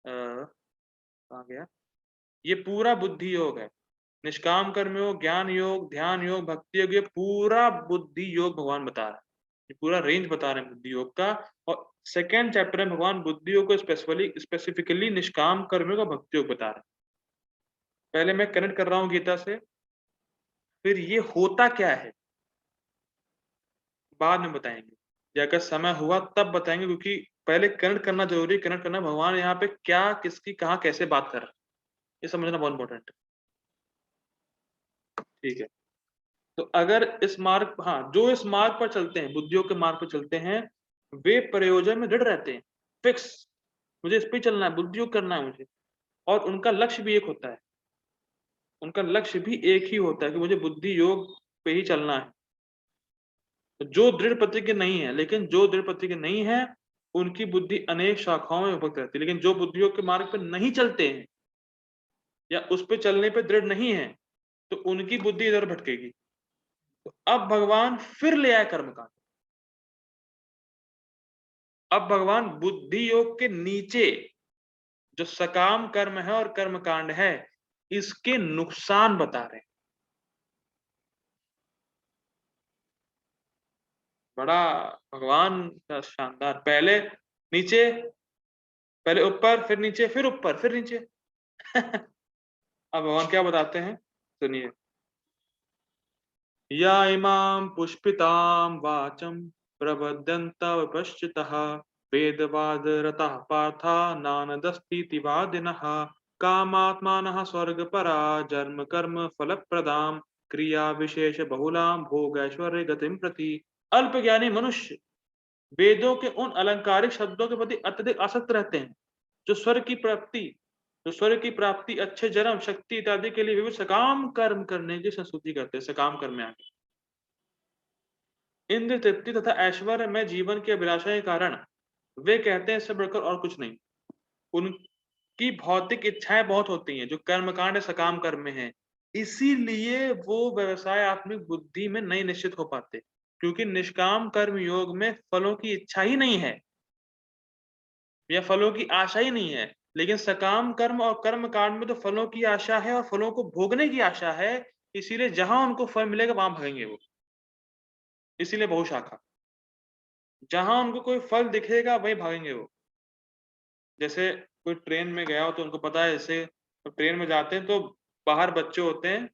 कहा गया, ये पूरा बुद्धि योग है। निष्काम कर्म योग, ज्ञान योग, ध्यान योग, भक्ति योग, ये पूरा बुद्धि योग भगवान बता रहा है। ये पूरा रेंज बता रहे हैं बुद्धि योग का। और सेकेंड चैप्टर में भगवान बुद्धि योग को स्पेसिफिकली निष्काम कर्म योग और भक्ति योग बता रहे हैं। पहले मैं कनेक्ट कर रहा हूँ गीता से, फिर ये होता क्या है बाद में बताएंगे, या अगर समय हुआ तब बताएंगे, क्योंकि पहले कनेक्ट करना जरूरी है। कनेक्ट करना भगवान यहाँ पे क्या, किसकी, कहाँ, कैसे बात कर रहा है, ये समझना बहुत इंपॉर्टेंट है। ठीक है। तो अगर इस मार्ग, हाँ, जो इस मार्ग पर चलते हैं, बुद्धियों के मार्ग पर चलते हैं, वे प्रयोजन में दृढ़ रहते हैं। फिक्स, मुझे इस पे चलना है, बुद्धियोग करना है मुझे। और उनका लक्ष्य भी एक होता है, उनका लक्ष्य भी एक ही होता है कि मुझे बुद्धि योग पे ही चलना है। जो दृढ़ प्रतिज्ञ नहीं है, लेकिन जो दृढ़ प्रतिज्ञ नहीं है उनकी बुद्धि अनेक शाखाओं में विभक्त रहती है। लेकिन जो बुद्धि योग के मार्ग पर नहीं चलते हैं या उस पे चलने पे दृढ़ नहीं है, तो उनकी बुद्धि इधर भटकेगी। तो अब भगवान फिर ले आए कर्मकांड। अब भगवान बुद्धि योग के नीचे जो सकाम कर्म है और कर्म कांड है, इसके नुकसान बता रहे हैं। बड़ा भगवान का शानदार, पहले नीचे, पहले ऊपर, फिर नीचे, फिर ऊपर, फिर नीचे। अब भगवान क्या बताते हैं, सुनिए। या इमां पुष्पितां वाचं प्रबध्यन्त विपश्चितः वेदवादरताः पार्था नानदस्तीति वादिनः कामात्मानः स्वर्गपरा जन्म कर्म फलप्रदां क्रिया विशेष बहुलां भोगैश्वर्य गतिं प्रति। अल्पज्ञानी मनुष्य वेदों के उन अलंकारिक शब्दों के प्रति अत्यधिक आसक्त रहते हैं जो स्वर्ग की प्राप्ति, अच्छे जन्म, शक्ति इत्यादि के लिए विविध सकाम कर्म करने की संस्तुति करते हैं। सकाम कर्म में आगे इंद्र तृप्ति तथा ऐश्वर्य में जीवन की अभिलाषा के कारण वे कहते हैं इससे बढ़कर और कुछ नहीं। उनकी भौतिक इच्छाएं बहुत होती हैं जो कर्मकांड सकाम कर्म में है, इसीलिए वो व्यवसाय आत्मिक बुद्धि में नहीं निश्चित हो पाते, क्योंकि निष्काम कर्म योग में फलों की इच्छा ही नहीं है या फलों की आशा ही नहीं है। लेकिन सकाम कर्म और कर्म कांड में तो फलों की आशा है और फलों को भोगने की आशा है, इसीलिए जहां उनको फल मिलेगा वहां भागेंगे वो। इसीलिए बहुशाखा, जहां उनको कोई फल दिखेगा वहीं भागेंगे वो। जैसे कोई ट्रेन में गया हो तो उनको पता है, जैसे तो ट्रेन में जाते हैं तो बाहर बच्चे होते हैं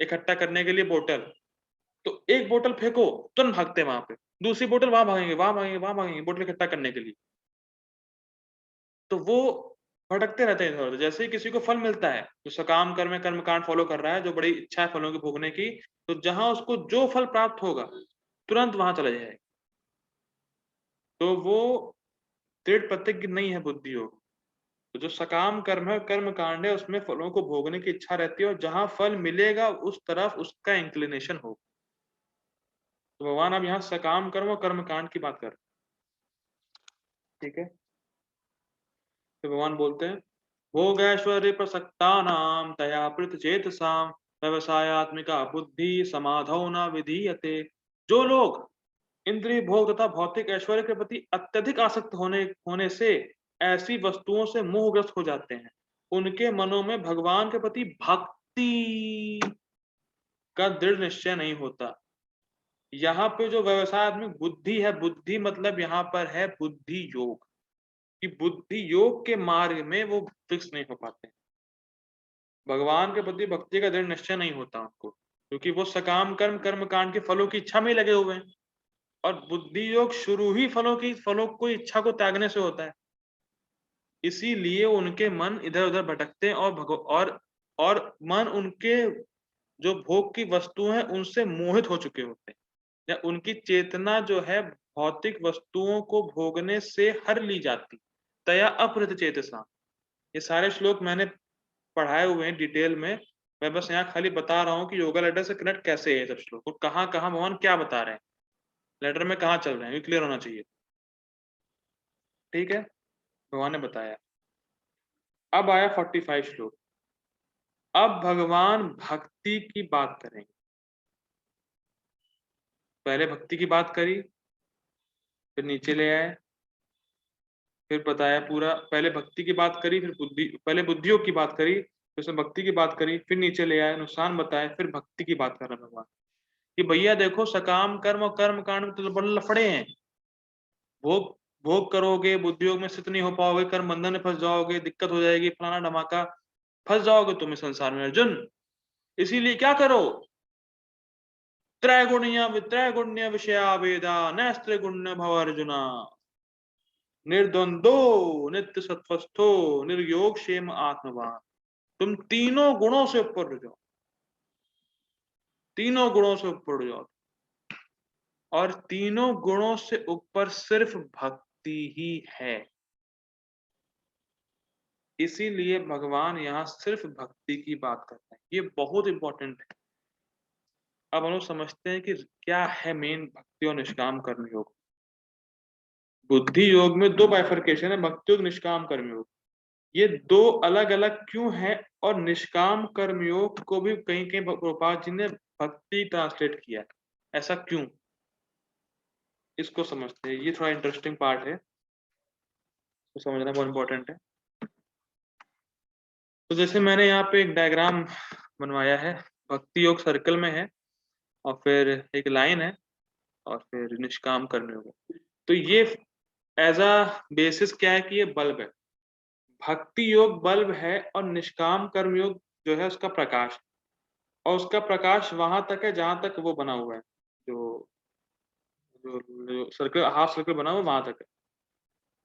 इकट्ठा करने के लिए बोतल, तो एक बोतल फेंको तुरंत भागते हैं वहां पे, दूसरी बोतल वहां भागेंगे, वहां भागेंगे, वहां भागेंगे बोतल इकट्ठा करने के लिए। तो वो भटकते रहते हैं इधर-उधर। जैसे ही किसी को फल मिलता है, जो सकाम कर्म में कर्मकांड फॉलो कर रहा है, जो बड़ी इच्छा है फलों के भोगने की, तो जहां उसको जो फल प्राप्त होगा तुरंत वहां चला जाएगा। तो वो दृढ़ प्रतिज्ञ नहीं है बुद्धि योग। तो जो सकाम कर्म है, कर्म कांड है, उसमें फलों को भोगने की इच्छा रहती है और जहां फल मिलेगा उस तरफ उसका इंक्लिनेशन हो। तो भगवान अब यहाँ सकाम कर्म और कर्म कांड की बात कर रहे हैं, ठीक है। तो भगवान बोलते हैं भोगैश्वर्य प्रसक्ता नाम तया पृत चेतसाम व्यवसायत्मिका बुद्धि समाधौ न विधीयते। जो लोग इंद्रिय भोग तथा भौतिक ऐश्वर्य के प्रति अत्यधिक आसक्त होने से ऐसी वस्तुओं से मोहग्रस्त हो जाते हैं, उनके मनों में भगवान के प्रति भक्ति का दृढ़ निश्चय नहीं होता। यहाँ पे जो व्यवसायत्मक बुद्धि है, बुद्धि मतलब यहाँ पर है बुद्धि योग, कि बुद्धि योग के मार्ग में वो फिक्स नहीं हो पाते। भगवान के प्रति भक्ति का दृढ़ निश्चय नहीं होता उनको, क्योंकि वो सकाम कर्म कर्म कांड के फलों की इच्छा में लगे हुए हैं। और बुद्धि योग शुरू ही फलों को इच्छा को त्यागने से होता है। इसीलिए उनके मन इधर उधर भटकते हैं और मन उनके जो भोग की वस्तु है उनसे मोहित हो चुके होते हैं, या उनकी चेतना जो है भौतिक वस्तुओं को भोगने से हर ली जाती। तया अपहृत चेतसा, ये सारे श्लोक मैंने पढ़ाए हुए हैं डिटेल में। मैं बस यहाँ खाली बता रहा हूँ कि योगा लेटर से कनेक्ट कैसे है सब श्लोक, और कहाँ कहाँ भगवान क्या बता रहे हैं, लेटर में कहाँ चल रहे हैं, ये क्लियर होना चाहिए, ठीक है। भगवान ने बताया। अब आया 45 श्लोक। अब भगवान भक्ति की बात करेंगे। पहले भक्ति की बात करी, फिर नीचे ले आए, फिर बताया पूरा। पहले भक्ति की बात करी, फिर पहले बुद्धियों की बात करी, फिर उसमें भक्ति की बात करी, फिर नीचे ले आए, नुकसान बताए, फिर भक्ति की बात कर रहे भगवान कि भैया देखो सकाम कर्म और कर्म कांड में तो बड़े लफड़े हैं। भोग भोग करोगे, बुद्धि योग में स्थित नहीं हो पाओगे, कर्म बंधन में फंस जाओगे, दिक्कत हो जाएगी, फलाना धमाका, फंस जाओगे तुम इस संसार में अर्जुन। इसीलिए क्या करो, त्रैगुण्य विषया वेदा नैस्त्र गुण्य भव अर्जुना, निर्द्वंदो नित्य सत्वस्थो निर्योग क्षेम आत्मवान। तुम तीनों गुणों से ऊपर उठ जाओ, तीनों गुणों से ऊपर उठ जाओ, और तीनों गुणों से ऊपर सिर्फ भक्ति ही है। इसीलिए भगवान यहाँ सिर्फ भक्ति की बात करते हैं, ये बहुत इंपॉर्टेंट है। अब हम लोग समझते हैं कि क्या है मेन भक्ति और निष्काम कर्म योग। बुद्धि योग में दो बाइफरकेशन है, भक्ति योग, निष्काम कर्म योग। ये दो अलग अलग क्यों है, और निष्काम कर्म योग को भी कहीं कहीं प्रभुपाद जी ने भक्ति ट्रांसलेट किया है, ऐसा क्यों, इसको समझते हैं। ये थोड़ा इंटरेस्टिंग पार्ट है, तो समझना बहुत इंपॉर्टेंट है। तो जैसे मैंने यहाँ पे एक डायग्राम बनवाया है, भक्ति योग सर्कल में है और फिर एक लाइन है, और फिर निष्काम कर्मयोग। तो ये एज अ बेसिस क्या है कि ये बल्ब है, भक्ति योग बल्ब है और निष्काम कर्मयोग जो है उसका प्रकाश है। और उसका प्रकाश वहां तक है जहां तक वो बना हुआ है, जो जो सर्कल, हाफ सर्कल बना हुआ वहां तक है।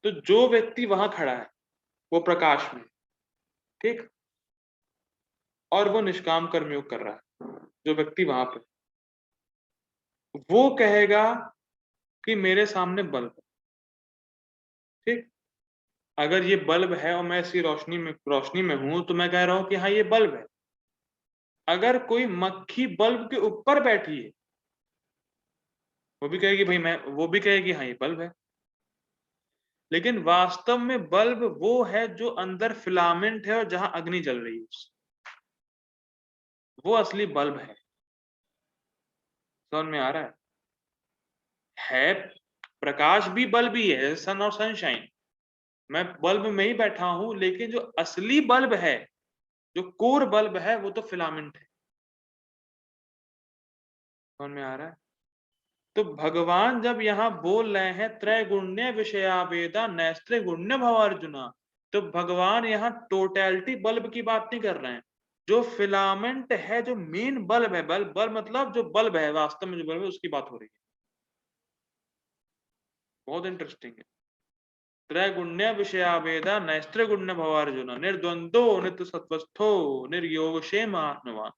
तो जो व्यक्ति वहां खड़ा है वो प्रकाश में, ठीक, और वो निष्काम कर्मयोग कर रहा है, जो व्यक्ति वहां पे, वो कहेगा कि मेरे सामने बल्ब है, ठीक। अगर ये बल्ब है और मैं इसी रोशनी में हूं तो मैं कह रहा हूं कि हाँ ये बल्ब है। अगर कोई मक्खी बल्ब के ऊपर बैठी है, वो भी कहेगी भाई मैं, वो भी कहेगी हाँ ये बल्ब है। लेकिन वास्तव में बल्ब वो है जो अंदर फिलामेंट है और जहां अग्नि जल रही है, वो असली बल्ब है। समझ में आ रहा है? प्रकाश भी बल्ब ही है, सन और सनशाइन। मैं बल्ब में ही बैठा हूं, लेकिन जो असली बल्ब है, जो कोर बल्ब है, वो तो फिलामेंट है। समझ में आ रहा है? तो भगवान जब यहाँ बोल रहे हैं त्रैगुण्य विषया वेदा नैस्त्रे गुण्य भव अर्जुना, तो भगवान यहाँ टोटैलिटी बल्ब की बात नहीं कर रहे हैं। जो फिलामेंट है, जो मेन बल्ब है, बल्ब मतलब जो बल्ब है, वास्तव में जो बल्ब है उसकी बात हो रही है। बहुत इंटरेस्टिंग है। त्रैगुण्य विषया वेदा नैस्त्रे गुण्य भव अर्जुना निर्द्वंदो नित्य सत्वस्थो निर्योगक्षेम आत्मवान।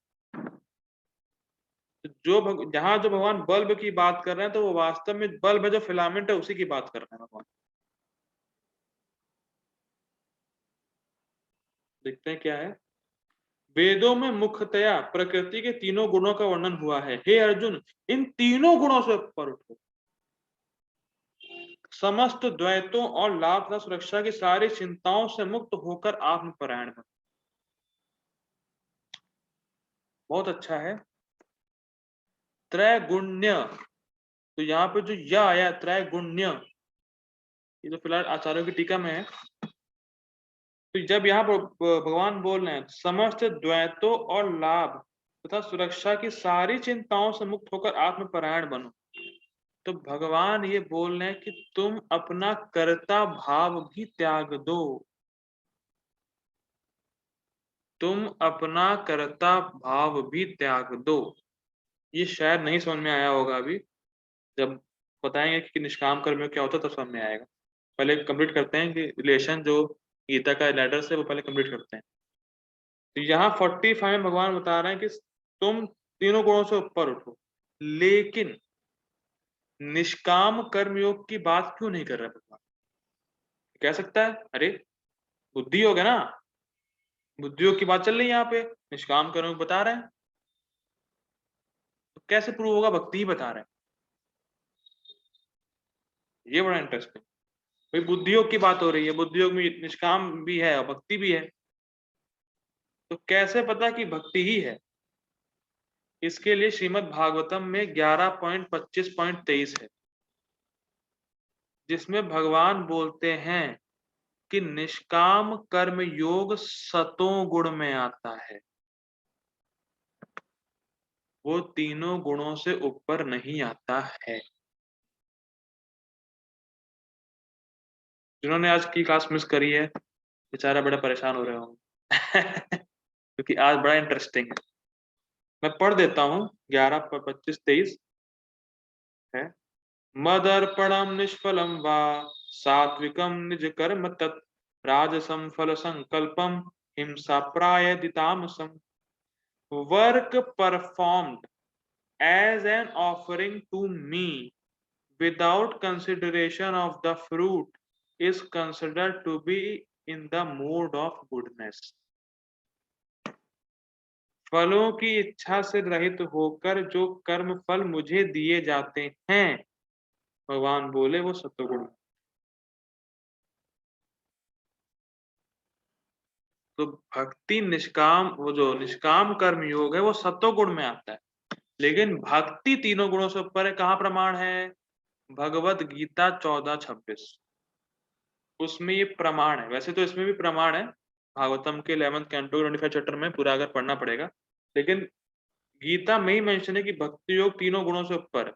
जहां जो भगवान बल्ब की बात कर रहे हैं, तो वो वास्तव में बल्ब है, जो फिलामेंट है उसी की बात कर रहे हैं भगवान। देखते हैं क्या है। वेदों में मुख्यतया प्रकृति के तीनों गुणों का वर्णन हुआ है। हे अर्जुन, इन तीनों गुणों से ऊपर उठो, समस्त द्वैतों और लाभ तथा सुरक्षा की सारी चिंताओं से मुक्त होकर आत्मपरायण बनो। बहुत अच्छा है। त्रैगुण्य, तो यहाँ पे जो या आया त्रैगुण्य, ये तो फिलहाल आचार्यों की टीका में है। तो जब यहाँ पर भगवान बोल रहे हैं समस्त द्वैतों और लाभ तथा सुरक्षा की सारी चिंताओं से मुक्त होकर आत्मपरायण बनो, तो भगवान ये बोल रहे हैं कि तुम अपना कर्ता भाव भी त्याग दो। तुम अपना कर्ता भाव भी त्याग दो। ये शायद नहीं समझ में आया होगा अभी, जब बताएंगे कि निष्काम कर्म क्या होता है तब समझ में आएगा। पहले कंप्लीट करते हैं कि रिलेशन जो गीता का लेटर से वो पहले कंप्लीट करते हैं। तो यहाँ 45 में भगवान बता रहे हैं कि तुम तीनों गुणों से ऊपर उठो, लेकिन निष्काम कर्मयोग की बात क्यों नहीं कर रहे भगवान? कह सकता है अरे बुद्धि योग है ना, बुद्धि योग की बात चल रही है यहाँ पे, निष्काम कर्मयोग बता रहे हैं, तो कैसे प्रूव होगा? भक्ति ही बता रहे हैं। ये बड़ा इंटरेस्टिंग। भाई बुद्धि योग की बात हो रही है, बुद्धि योग में निष्काम भी है और भक्ति भी है, तो कैसे पता कि भक्ति ही है? इसके लिए श्रीमद् भागवतम में 11.25.23 है, जिसमें भगवान बोलते हैं कि निष्काम कर्म योग सतों गुण में आता है, वो तीनों गुणों से ऊपर नहीं आता है। जिन्होंने आज की क्लास मिस करी है बेचारा बड़ा परेशान हो रहे होंगे क्योंकि आज बड़ा इंटरेस्टिंग है। मैं पढ़ देता हूँ, 11:25-23 है। मदर्पणम निष्फलम वा सात्विकम निज कर्म तत् राजसम फल संकल्पम हिंसा प्रायदितामसम। Work performed as an offering to me without consideration of the fruit is considered to be in the mood of goodness। फलों की इच्छा से रहित होकर जो कर्म फल मुझे दिए जाते हैं, भगवान बोले वो सत्वगुण। तो भक्ति निष्काम, वो जो निष्काम कर्म योग है वो सत्वगुण में आता है, लेकिन भक्ति तीनों गुणों से ऊपर है। कहाँ प्रमाण है? भगवत गीता 14:26, उसमें ये प्रमाण है। वैसे तो इसमें भी प्रमाण है, भागवतम के 11th कैंटो 25 चैप्टर में पूरा अगर पढ़ना पड़ेगा, लेकिन गीता में ही मेंशन है कि भक्ति योग तीनों गुणों से ऊपर है।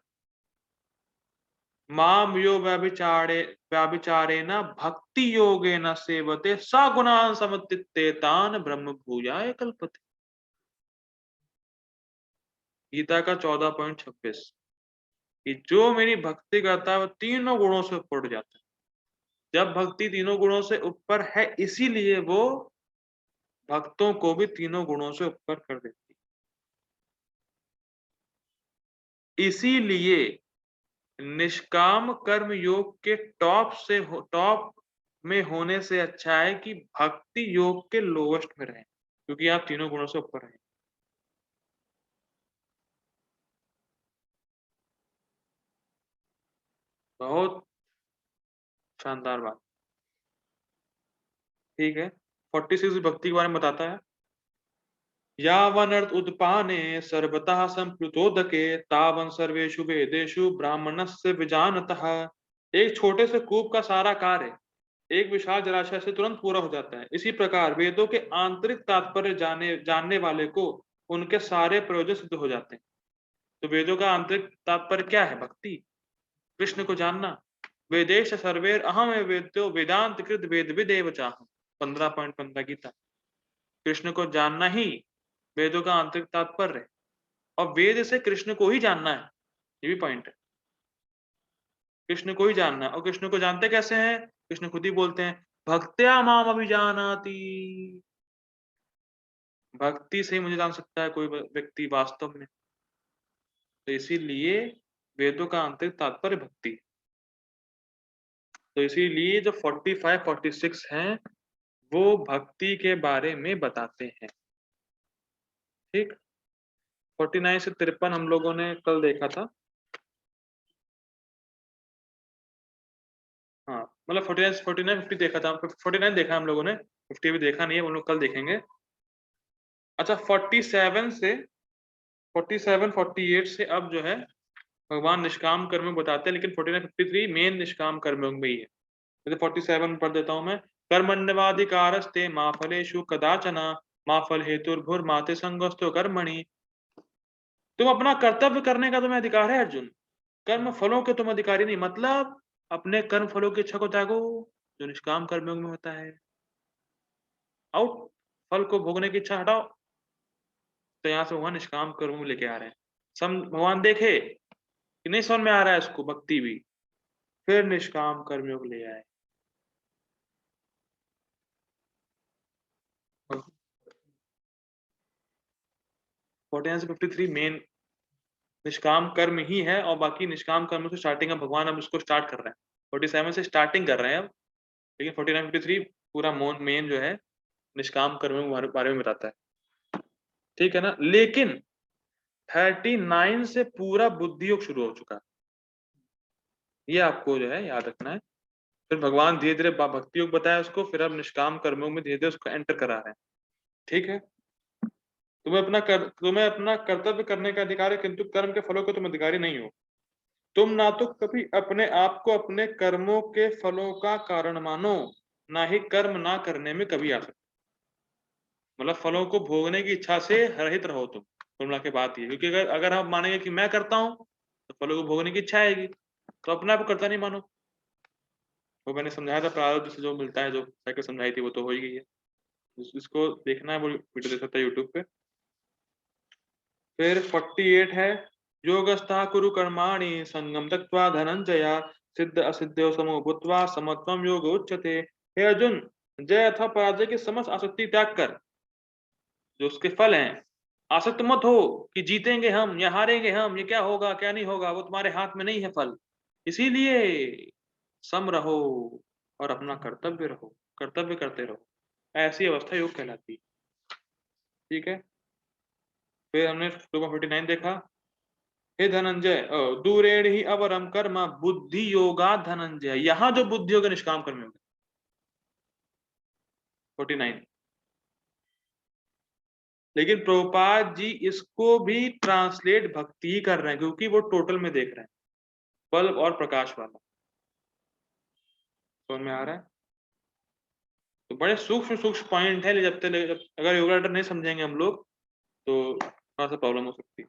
माम यो व्यभिचारेण भक्ति योगेन सेवते सा गुणान् समतीत्य तान् ब्रह्म भूयाय कल्पते। गीता का 14.26 कि जो मेरी भक्ति करता है वो तीनों गुणों से ऊपर उठ जाता है। जब भक्ति तीनों गुणों से ऊपर है, इसीलिए वो भक्तों को भी तीनों गुणों से ऊपर कर देती है। इसीलिए निष्काम कर्म योग के टॉप में होने से अच्छा है कि भक्ति योग के लोवेस्ट में रहें, क्योंकि आप तीनों गुणों से ऊपर हैं। बहुत शानदार बात। ठीक है, 46 भक्ति के बारे में बताता है। यावनर्थ उत्पाने सर्वतः संप्लुतोदके तावन सर्वेषु वेदेषु ब्राह्मणस्य विजानतः। एक छोटे से कूप का सारा कार्य एक विशाल जलाशय से तुरंत पूरा हो जाता है। इसी प्रकार वेदों के आंतरिक तात्पर्य जानने वाले को उनके सारे प्रयोजन सिद्ध हो जाते हैं। तो वेदों का आंतरिक तात्पर्य क्या है? भक्ति, कृष्ण को जानना। वेदेश सर्वेर अहम वेद्यो वेदांत कृत वेद विदेव चाहम, 15.15 गीता। कृष्ण को जानना ही वेदों का आंतरिक तात्पर्य है, और वेद से कृष्ण को ही जानना है, ये भी पॉइंट है। कृष्ण को ही जानना है, और कृष्ण को जानते कैसे हैं? कृष्ण खुद ही बोलते हैं, भक्त्या माम अभिजानाति। भक्ति से ही मुझे जान सकता है कोई व्यक्ति वास्तव में। तो इसीलिए वेदों का आंतरिक तात्पर्य भक्ति। तो इसीलिए जो 45 46 हैं वो भक्ति के बारे में बताते हैं। ठीक, 49 से 53 हम लोगों ने कल देखा था। हाँ, मतलब 49 50 देखा था, 49 देखा हम लोगों ने, 50 भी देखा नहीं है, हम लोग कल देखेंगे। अच्छा, 47 से 47 48 से अब जो है भगवान निष्काम कर्म बताते हैं, लेकिन 49 53 मेन निष्काम कर्म में ही है। जैसे 47 पढ़ देता हूं मैं। कर्मण्यवाधिकारस्ते मा फलेषु कदाचन मा फल हेतुर्भुर्माते संगस्तो कर्मणि। तुम अपना कर्तव्य करने का तुम्हें अधिकार है अर्जुन, कर्म फलों के तुम अधिकारी नहीं। मतलब अपने कर्म फलों की इच्छा को त्यागो, जो निष्काम कर्मयों में होता है। आउट, फल को भोगने की इच्छा हटाओ। तो यहाँ से भगवान निष्काम कर्मों में लेके आ रहे हैं। भगवान देखे कि नहीं समझ में आ रहा है इसको भक्ति भी, फिर निष्काम कर्मयोग ले आए। 49 से 53 मेन निष्काम कर्म ही है, और बाकी निष्काम कर्म से स्टार्टिंग है, भगवान अब इसको स्टार्ट कर रहे हैं। 47 से स्टार्टिंग कर रहे हैं अब, लेकिन 49 53 पूरा मेन जो है निष्काम कर्म के बारे में बताता है। ठीक है ना, लेकिन 39 से पूरा बुद्धि योग शुरू हो चुका है, ये आपको जो है याद रखना है। फिर भगवान धीरे धीरे भक्ति योग बताया उसको, फिर अब निष्काम कर्मों में धीरे धीरे उसको एंटर करा रहे हैं। ठीक है, तुम्हें अपना कर्तव्य करने का अधिकार है, किंतु कर्म के फलों के तुम अधिकारी नहीं हो। तुम ना तो कभी अपने आप को अपने कर्मों के फलों का कारण मानो, ना ही कर्म ना करने में कभी आ सकते। मतलब फलों को भोगने की इच्छा से रहित रहो तुम, कुल मिला के बात ये। क्योंकि अगर अगर हम मानेंगे कि मैं करता हूं तो फलों को भोगने की इच्छा आएगी, तो अपने आप को करता नहीं मानो। वो मैंने समझाया था, प्रारब्ध से जो मिलता है, जो साइकिल समझाई थी वो तो हो ही गई है। इसको देखना है वो वीडियो देख सकता है यूट्यूब पे। फिर 48 है, योगस्था कुरु कर्माणि संगम त्यक्त्वा धनंजया सिद्ध असिद्धो समो भूत्वा समत्वम योग उच्यते। हे अर्जुन, जय अथवा पराजय की समस्त आसक्ति त्याग कर, जो उसके फल हैं। आसक्त मत हो कि जीतेंगे हम या हारेंगे हम, ये क्या होगा क्या नहीं होगा, वो तुम्हारे हाथ में नहीं है फल। इसीलिए सम रहो और अपना कर्तव्य रहो, कर्तव्य करते रहो। ऐसी अवस्था योग कहलाती है। ठीक है, फिर हमने 49 देखा। हे धनंजय, दूरेण ही अवरम कर्म बुद्धि योगा धनंजय। यहां जो बुद्धि योग निष्काम कर्म योग 49। लेकिन प्रभुपाद जी इसको भी ट्रांसलेट भक्ति ही कर रहे हैं, क्योंकि वो टोटल में देख रहे हैं, बल्ब और प्रकाश वाला। समझ में आ रहा है? तो बड़े सूक्ष्म सूक्ष्म पॉइंट है, जब अगर योगा नहीं समझेंगे हम लोग तो थोड़ा सा प्रॉब्लम हो सकती है।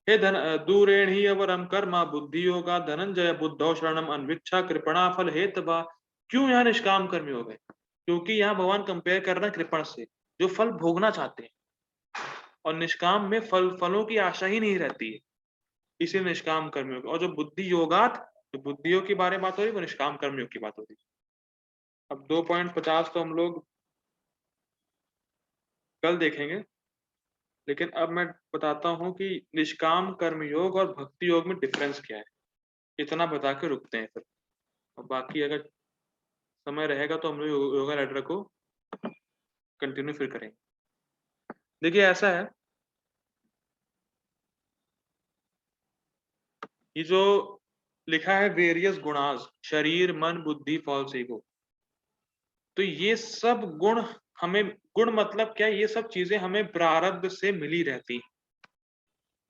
हे धन दूरेण ही अवरम कर्मा बुद्धि योगा धनंजय बुद्धौ शरणम अन्विच्छा कृपणा फल हेतवा। क्यों यहाँ निष्काम कर्म योग है? क्योंकि यहाँ भगवान कंपेयर कर रहे हैं कृपण से, जो फल भोगना चाहते हैं, और निष्काम में फलों की आशा ही नहीं रहती है, इसी निष्काम कर्मयोग। और जो बुद्धि योगात, जो बुद्धियों के बारे में बात हो रही है, वो निष्काम कर्मयोग की बात हो रही है। अब 2.50 तो हम लोग कल देखेंगे, लेकिन अब मैं बताता हूँ कि निष्काम कर्म योग और भक्ति योग में डिफरेंस क्या है। इतना बता के रुकते हैं फिर, और बाकी अगर समय रहेगा तो हम लोग योगा लेटर को कंटिन्यू फिर करेंगे। देखिए ऐसा है, ये जो लिखा है वेरियस गुणास, शरीर मन बुद्धि फॉल्स ईगो, तो ये सब गुण हमें, गुण मतलब क्या है, ये सब चीजें हमें प्रारब्ध से मिली रहती।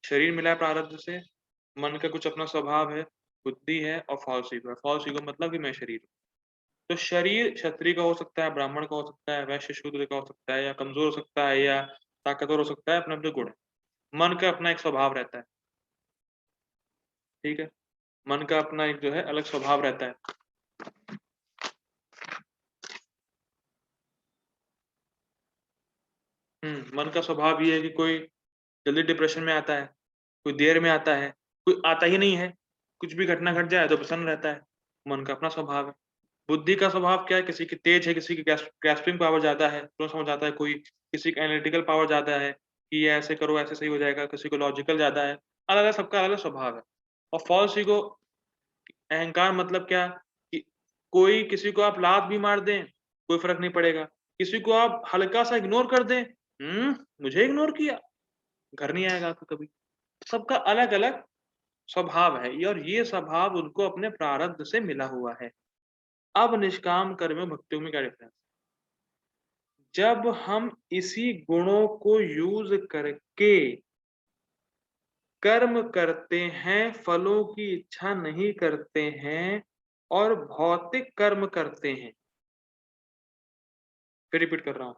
शरीर मिला है प्रारब्ध से, मन का कुछ अपना स्वभाव है, बुद्धि है, और फॉल्स ईगो है। फॉल्स ईगो मतलब कि मैं शरीर हूँ। तो शरीर क्षत्रिय का हो सकता है, ब्राह्मण का हो सकता है, वैश्य शूद्र का हो सकता है, या कमजोर हो सकता है, या ताकतवर हो सकता है, अपने अपने गुण है। मन का अपना एक स्वभाव रहता है, ठीक है, मन का अपना एक जो है अलग स्वभाव रहता है। मन का स्वभाव ये है कि कोई जल्दी डिप्रेशन में आता है, कोई देर में आता है, कोई आता ही नहीं है, कुछ भी घटना घट जाए तो प्रसन्न रहता है। मन का अपना स्वभाव है। बुद्धि का स्वभाव क्या है, किसी की तेज है, किसी की ग्रास्पिंग पावर ज्यादा है, तुरंत समझ आता है कोई, किसी का एनालिटिकल पावर ज्यादा है कि ये ऐसे करो ऐसे सही हो जाएगा, किसी को लॉजिकल ज्यादा है। अलग अलग, सबका अलग अलग स्वभाव है। और फॉल्स ईगो, अहंकार मतलब क्या कि कोई किसी को आप लात भी मार दें कोई फर्क नहीं पड़ेगा, किसी को आप हल्का सा इग्नोर कर दें, मुझे इग्नोर किया, घर नहीं आएगा आपको कभी। सबका अलग अलग स्वभाव है, और ये स्वभाव उनको अपने प्रारब्ध से मिला हुआ है। अब निष्काम कर्म में भक्तियों में क्या डिफरेंस? जब हम इसी गुणों को यूज करके कर्म करते हैं, फलों की इच्छा नहीं करते हैं, और भौतिक कर्म करते हैं। फिर रिपीट कर रहा हूं,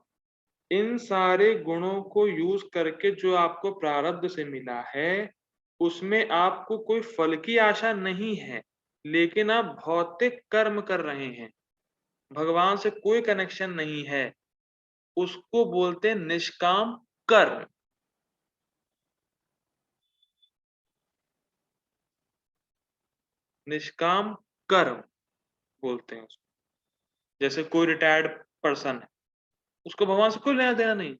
इन सारे गुणों को यूज करके जो आपको प्रारब्ध से मिला है, उसमें आपको कोई फल की आशा नहीं है, लेकिन आप भौतिक कर्म कर रहे हैं, भगवान से कोई कनेक्शन नहीं है, उसको बोलते हैं निष्काम कर्म। निष्काम कर्म बोलते हैं उसको। जैसे कोई रिटायर्ड पर्सन है, उसको भगवान से कोई लेना देना नहीं,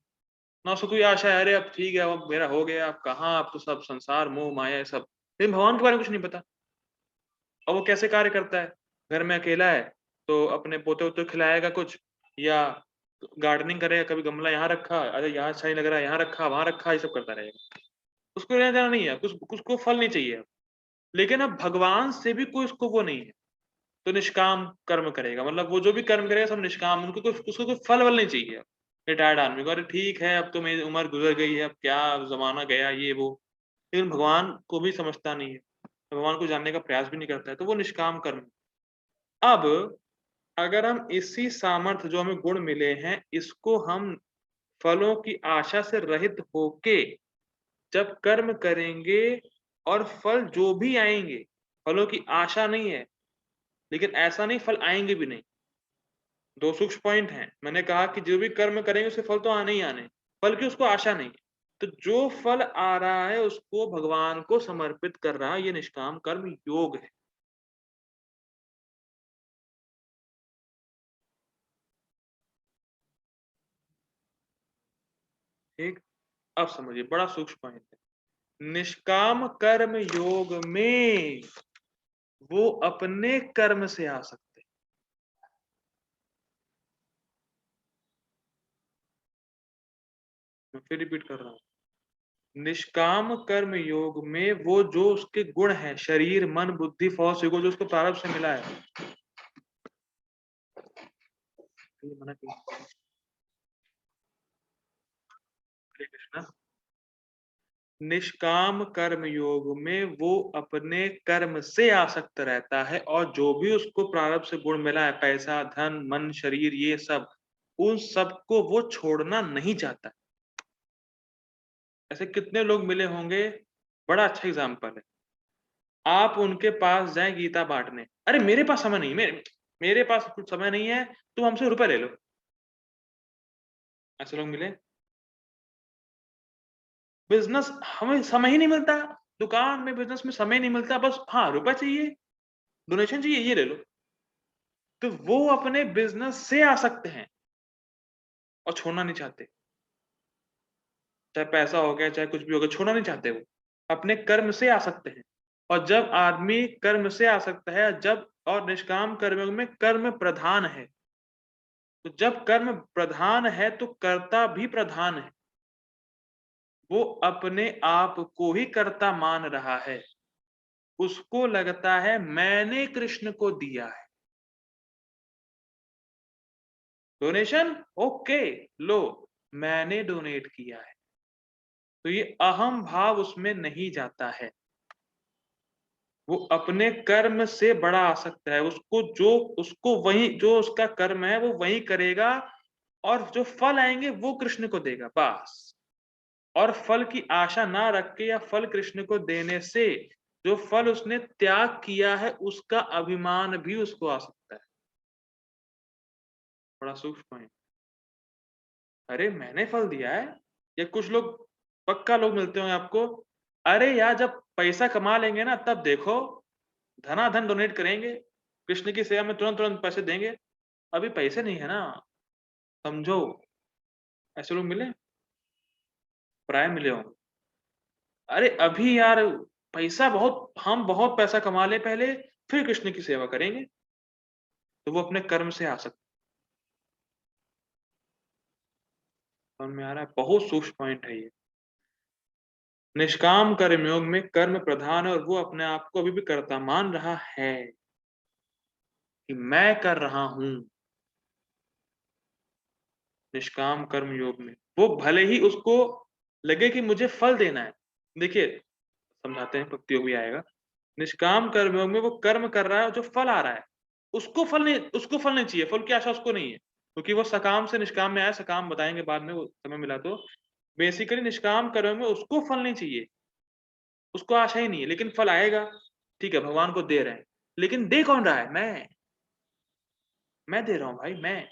ना उसको कोई आशा है, अरे अब ठीक है अब मेरा हो गया, अब कहाँ, अब तो सब संसार मोह माया है सब, लेकिन भगवान के बारे में कुछ नहीं पता। और वो कैसे कार्य करता है, घर में अकेला है तो अपने पोते वोते को खिलाएगा कुछ, या गार्डनिंग करेगा, कभी गमला यहाँ रखा, अरे यहाँ अच्छा नहीं लग रहा है, यहाँ रखा वहां रखा, ये सब करता रहेगा। उसको लेना देना नहीं है, कुछ उसको फल नहीं चाहिए। लेकिन अब भगवान से भी कोई उसको वो नहीं है, तो निष्काम कर्म करेगा, मतलब वो जो भी कर्म करेगा सब निष्काम, उनको कोई, उसको कोई फल वल नहीं चाहिए। रिटायर्ड आदमी को, अरे ठीक है अब तो मेरी उम्र गुजर गई है, अब क्या जमाना गया ये वो, लेकिन भगवान को भी समझता नहीं है, भगवान को जानने का प्रयास भी नहीं करता है, तो वो निष्काम कर्म। अब अगर हम इसी सामर्थ्य जो हमें गुण मिले हैं, इसको हम फलों की आशा से रहित होके जब कर्म करेंगे, और फल जो भी आएंगे, फलों की आशा नहीं है, लेकिन ऐसा नहीं फल आएंगे भी नहीं। दो सूक्ष्म पॉइंट हैं। मैंने कहा कि जो भी कर्म करेंगे उससे फल तो आने ही आने, फल की उसको आशा नहीं है। तो जो फल आ रहा है उसको भगवान को समर्पित कर रहा है, ये निष्काम कर्म योग है। ठीक, अब समझिए, बड़ा सूक्ष्म पॉइंट है। निष्काम कर्म योग में वो अपने कर्म से आ सकते हैं। मैं फिर रिपीट कर रहा हूं, निष्काम कर्म योग में वो जो उसके गुण है, शरीर मन बुद्धि फौज ईगो, जो उसको प्रारब्ध से मिला है, ये मना किया। हरे कृष्णा। निष्काम कर्म योग में वो अपने कर्म से आसक्त रहता है, और जो भी उसको प्रारब्ध से गुण मिला है, पैसा धन मन शरीर ये सब, उन सबको वो छोड़ना नहीं चाहता। ऐसे कितने लोग मिले होंगे, बड़ा अच्छा एग्जाम्पल है। आप उनके पास जाएं गीता बांटने, अरे मेरे पास समय नहीं, मेरे पास कुछ समय नहीं है, तुम हमसे रुपए ले लो। ऐसे लोग मिले? बिजनेस हमें समय ही नहीं मिलता, दुकान में बिजनेस में समय नहीं मिलता, बस हाँ रुपए चाहिए, डोनेशन चाहिए, ये ले लो। तो वो अपने बिजनेस से आ सकते हैं और छोड़ना नहीं चाहते, चाहे पैसा हो गया चाहे कुछ भी हो गया, छोड़ना नहीं चाहते, वो अपने कर्म से आ सकते हैं। और जब आदमी कर्म से आ सकता है, जब और निष्काम कर्म में कर्म प्रधान है, तो जब कर्म प्रधान है तो कर्ता भी प्रधान है। वो अपने आप को ही कर्ता मान रहा है, उसको लगता है मैंने कृष्ण को दिया है। डोनेशन ओके, लो, मैंने डोनेट किया है, तो ये अहम भाव उसमें नहीं जाता है। वो अपने कर्म से बड़ा आ सकता है, उसको वही जो उसका कर्म है वो वही करेगा, और जो फल आएंगे वो कृष्ण को देगा बस। और फल की आशा ना रख के या फल कृष्ण को देने से जो फल उसने त्याग किया है उसका अभिमान भी उसको आ सकता है। बड़ा सूक्ष्म है। अरे मैंने फल दिया है, या कुछ लोग, पक्का लोग मिलते होंगे आपको, अरे यार जब पैसा कमा लेंगे ना तब देखो, धनाधन डोनेट करेंगे, कृष्ण की सेवा में तुरंत तुरंत पैसे देंगे, अभी पैसे नहीं है ना, समझो। ऐसे लोग मिले, प्राय मिले होंगे। अरे अभी यार पैसा बहुत, हम बहुत पैसा कमा ले पहले, फिर कृष्ण की सेवा करेंगे। तो वो अपने कर्म से आ सकते। समझ में आ रहा है? बहुत सूक्ष्म पॉइंट है ये। निष्काम कर्मयोग में कर्म प्रधान है और वो अपने आप को अभी भी कर्ता मान रहा है कि मैं कर रहा हूं। निष्काम कर्म योग में वो भले ही उसको लगे कि मुझे फल देना है, देखिए समझाते हैं, भक्ति योग भी आएगा। निष्काम कर्म योग में वो कर्म कर रहा है और जो फल आ रहा है उसको फल नहीं चाहिए, फल की आशा उसको नहीं है, क्योंकि वो सकाम से निष्काम में आया, सकाम बताएंगे बाद में वो समय मिला तो। बेसिकली निष्काम कर्म में उसको फल नहीं चाहिए, उसको आशा ही नहीं है, लेकिन फल आएगा, ठीक है, भगवान को दे रहे हैं, लेकिन दे कौन रहा है? मैं दे रहा हूं भाई, मैं।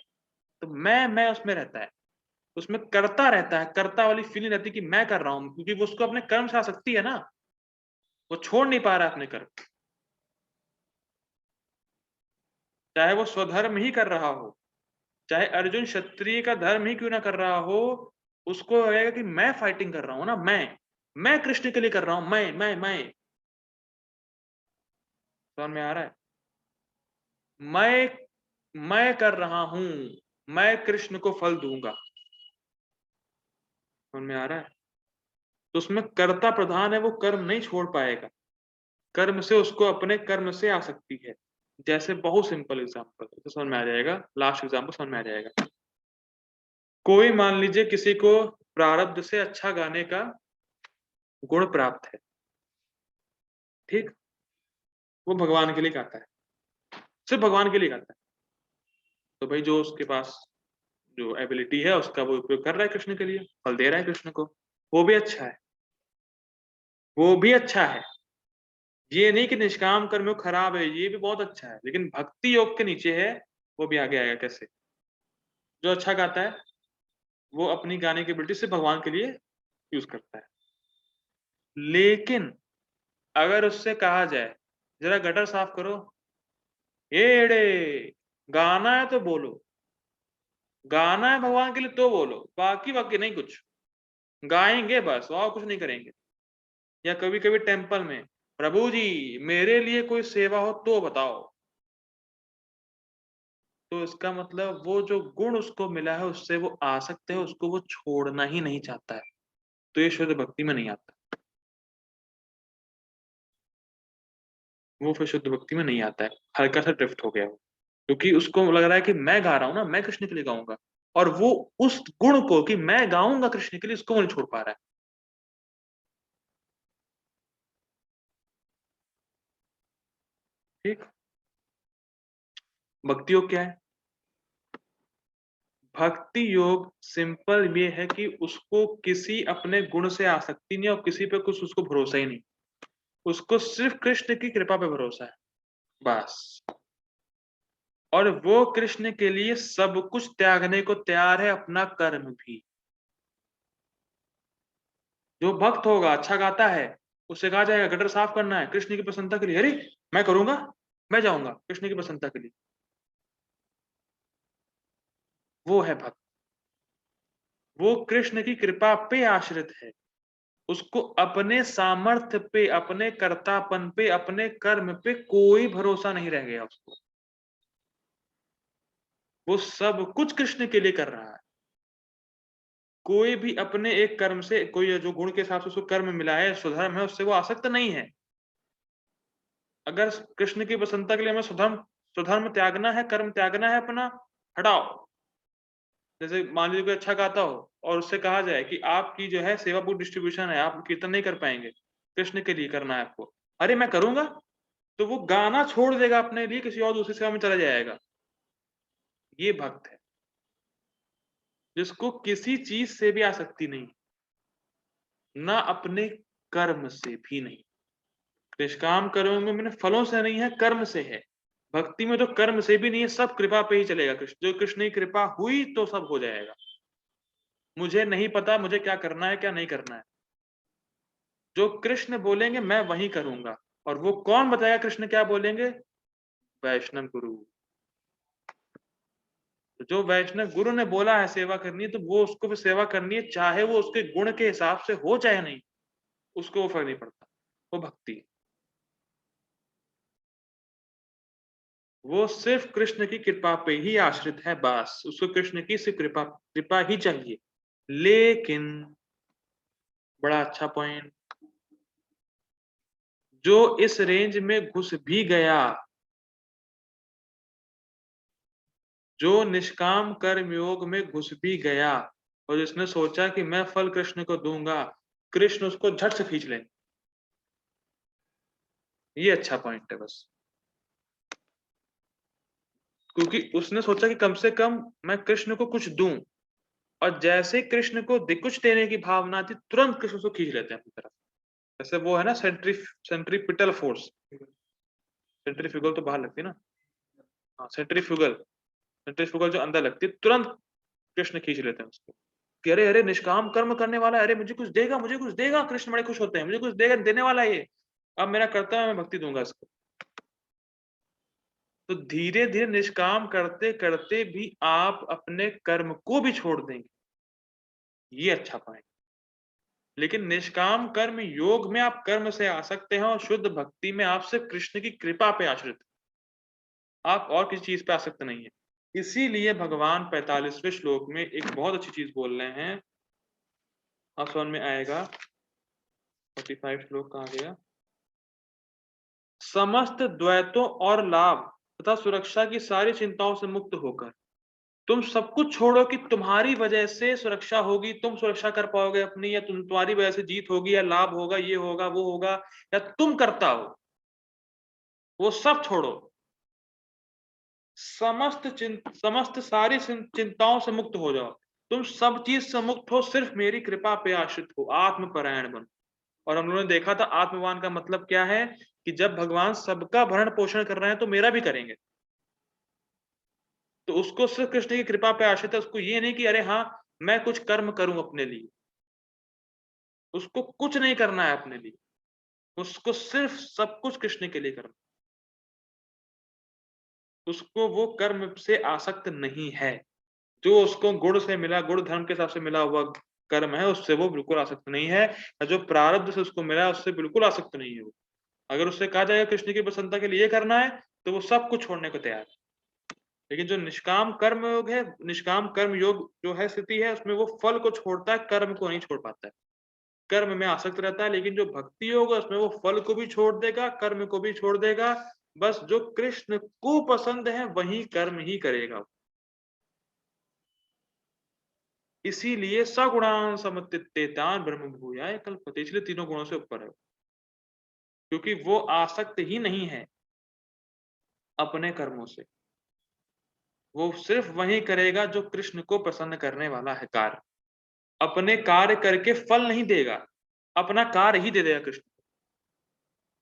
तो मैं उसमें रहता है, उसमें करता रहता है, करता वाली फीलिंग रहती है कि मैं कर रहा हूं, क्योंकि वो उसको अपने कर्म से आसक्ति है ना, वो छोड़ नहीं पा रहा है अपने कर्म, चाहे वो स्वधर्म ही कर रहा हो, चाहे अर्जुन क्षत्रिय का धर्म ही क्यों ना कर रहा हो, उसको लगेगा कि मैं फाइटिंग कर रहा हूं ना, मैं कृष्ण के लिए कर रहा हूं, मैं। समझ में आ रहा है? मैं कर रहा हूं, मैं कृष्ण को फल दूंगा। समझ में आ रहा है? तो उसमें कर्ता प्रधान है, वो कर्म नहीं छोड़ पाएगा, कर्म से उसको अपने कर्म से आ सकती है। जैसे बहुत सिंपल एग्जांपल, तो समझ में आ जाएगा, लास्ट एग्जांपल समझ में आ जाएगा। कोई मान लीजिए किसी को प्रारब्ध से अच्छा गाने का गुण प्राप्त है, ठीक, वो भगवान के लिए गाता है, सिर्फ भगवान के लिए गाता है, तो भाई जो उसके पास जो एबिलिटी है उसका वो उपयोग कर रहा है कृष्ण के लिए, फल दे रहा है कृष्ण को, वो भी अच्छा है, वो भी अच्छा है। ये नहीं कि निष्काम कर्म योग खराब है, ये भी बहुत अच्छा है, लेकिन भक्ति योग के नीचे है, वो भी आगे आएगा कैसे। जो अच्छा गाता है वो अपनी गाने की एबिलिटी से भगवान के लिए यूज करता है, लेकिन अगर उससे कहा जाए जरा गटर साफ करो, एड़े, गाना है तो बोलो, गाना है भगवान के लिए तो बोलो, बाकी बाकी नहीं कुछ, गाएंगे बस और कुछ नहीं करेंगे। या कभी कभी टेम्पल में, प्रभु जी मेरे लिए कोई सेवा हो तो बताओ, तो इसका मतलब वो जो गुण उसको मिला है उससे वो आसक्त है, उसको वो छोड़ना ही नहीं चाहता है, तो ये शुद्ध भक्ति में नहीं आता, वो फिर शुद्ध भक्ति में नहीं आता है, हल्का सा ड्रिफ्ट हो गया वो, क्योंकि उसको लग रहा है कि मैं गा रहा हूं ना, मैं कृष्ण के लिए गाऊंगा, और वो उस गुण को कि मैं गाऊंगा कृष्ण के लिए, उसको वो नहीं छोड़ पा रहा है। ठीक। भक्ति योग क्या है? भक्ति योग सिंपल ये है कि उसको किसी अपने गुण से आसक्ति नहीं और किसी पे कुछ उसको भरोसा ही नहीं, उसको सिर्फ कृष्ण की कृपा पे भरोसा है बस। और वो कृष्ण के लिए सब कुछ त्यागने को तैयार है, अपना कर्म भी। जो भक्त होगा, अच्छा गाता है, उससे कहा जाएगा गटर साफ करना है कृष्ण की प्रसन्नता के लिए, अरे मैं करूंगा, मैं जाऊंगा कृष्ण की प्रसन्नता के लिए। वो है भक्त, वो कृष्ण की कृपा पे आश्रित है, उसको अपने सामर्थ्य पे, अपने कर्तापन पे, अपने कर्म पे कोई भरोसा नहीं रह गया उसको। वो सब कुछ कृष्ण के लिए कर रहा है। कोई भी अपने एक कर्म से, कोई जो गुण के हिसाब से उसको कर्म मिला है, स्वधर्म है, उससे वो आसक्त नहीं है। अगर कृष्ण की प्रसन्नता के लिए हमें स्वधर्म स्वधर्म त्यागना है, कर्म त्यागना है अपना, हटाओ। जैसे मान लीजिए कोई अच्छा गाता हो और उससे कहा जाए कि आपकी जो है सेवा बुक डिस्ट्रीब्यूशन है, आप कीर्तन नहीं कर पाएंगे, कृष्ण के लिए करना है आपको, अरे मैं करूंगा। तो वो गाना छोड़ देगा अपने लिए, किसी और दूसरी सेवा में चला जाएगा। ये भक्त है जिसको किसी चीज से भी आसक्ति नहीं, ना अपने कर्म से भी नहीं। निष्काम कर्म में मैंने फलों से नहीं है, कर्म से है। भक्ति में तो कर्म से भी नहीं है, सब कृपा पे ही चलेगा। कृष्ण, जो कृष्ण की कृपा हुई तो सब हो जाएगा। मुझे नहीं पता मुझे क्या करना है क्या नहीं करना है, जो कृष्ण बोलेंगे मैं वही करूंगा। और वो कौन बताएगा कृष्ण क्या बोलेंगे? वैष्णव गुरु। तो जो वैष्णव गुरु ने बोला है सेवा करनी है, तो वो उसको भी सेवा करनी है, चाहे वो उसके गुण के हिसाब से हो चाहे नहीं, उसको वो फर्क नहीं पड़ता। वो भक्ति है। वो सिर्फ कृष्ण की कृपा पे ही आश्रित है बस, उसको कृष्ण की सिर्फ कृपा कृपा ही चाहिए। लेकिन बड़ा अच्छा पॉइंट, जो इस रेंज में घुस भी गया, जो निष्काम कर्म योग में घुस भी गया और जिसने सोचा कि मैं फल कृष्ण को दूंगा, कृष्ण उसको झट से खींच लेंगे। ये अच्छा पॉइंट है बस, क्योंकि उसने सोचा कि कम से कम मैं कृष्ण को कुछ दूं, और जैसे कृष्ण को कुछ देने की भावना थी, तुरंत कृष्ण उसको खींच लेते हैं अपनी तरफ। जैसे वो है ना सेंट्रीपिटल फोर्स, सेंट्रीफ्यूगल तो बाहर लगती है ना, हाँ सेंट्रीफ्यूगल, सेंट्रीफ्यूगल जो अंदर लगती है, तुरंत कृष्ण खींच लेते हैं उसको कि अरे अरे निष्काम कर्म करने वाला है, अरे मुझे कुछ देगा, मुझे कुछ देगा। कृष्ण बड़े खुश होते हैं, मुझे कुछ देगा, देने वाला है ये, अब मेरा कर्तव्य है, मैं भक्ति दूंगा इसको। तो धीरे धीरे निष्काम करते करते भी आप अपने कर्म को भी छोड़ देंगे, ये अच्छा पाएंगे। लेकिन निष्काम कर्म योग में आप कर्म से आ सकते हैं, और शुद्ध भक्ति में आप सिर्फ कृष्ण की कृपा पे आश्रित, आप और किसी चीज पे आसक्त नहीं है। इसीलिए भगवान 45वें श्लोक में एक बहुत अच्छी चीज बोल रहे हैं, आप समझ में आएगा। 45 श्लोक कहाँ गया? समस्त द्वैतों और लाभ तथा सुरक्षा की सारी चिंताओं से मुक्त होकर तुम सब कुछ छोड़ो कि तुम्हारी वजह से सुरक्षा होगी, तुम सुरक्षा कर पाओगे अपनी, या तुम्हारी वजह से जीत होगी, या लाभ होगा, ये होगा वो होगा, या तुम करता हो, वो सब छोड़ो। समस्त सारी चिंताओं से मुक्त हो जाओ, तुम सब चीज से मुक्त हो, सिर्फ मेरी कृपा पे आश्रित हो, आत्मपरायण बनो। और हम लोगों ने देखा था आत्मवान का मतलब क्या है, कि जब भगवान सबका भरण पोषण कर रहे हैं तो मेरा भी करेंगे। तो उसको सिर्फ कृष्ण की कृपा पे आश्रित है, उसको ये नहीं कि अरे हाँ मैं कुछ कर्म करूं अपने लिए, उसको कुछ नहीं करना है अपने लिए, उसको सिर्फ सब कुछ कृष्ण के लिए करना। उसको वो कर्म से आसक्त नहीं है, जो उसको गुण से मिला, गुण धर्म के हिसाब से मिला हुआ कर्म है, उससे वो बिल्कुल आसक्त नहीं है। जो प्रारब्ध से उसको मिला है उससे बिल्कुल आसक्त नहीं है वो। अगर उससे कहा जाएगा कृष्ण की प्रसन्नता के लिए करना है, तो वो सब कुछ छोड़ने को तैयार है। लेकिन जो निष्काम कर्म योग है, निष्काम कर्म योग जो है स्थिति है, उसमें वो फल को छोड़ता है, कर्म को नहीं छोड़ पाता है, कर्म में आसक्त रहता है। लेकिन जो भक्ति योग है उसमें वो फल को भी छोड़ देगा, कर्म को भी छोड़ देगा, बस जो कृष्ण को पसंद है वही कर्म ही करेगा। इसीलिए सगुणान समतीतान ब्रह्म भूयाय कल्पते, इसलिए तीनों गुणों से ऊपर है, क्योंकि वो आसक्त ही नहीं है अपने कर्मों से। वो सिर्फ वही करेगा जो कृष्ण को प्रसन्न करने वाला है कार्य। अपने कार्य करके फल नहीं देगा, अपना कार्य ही दे देगा कृष्ण को।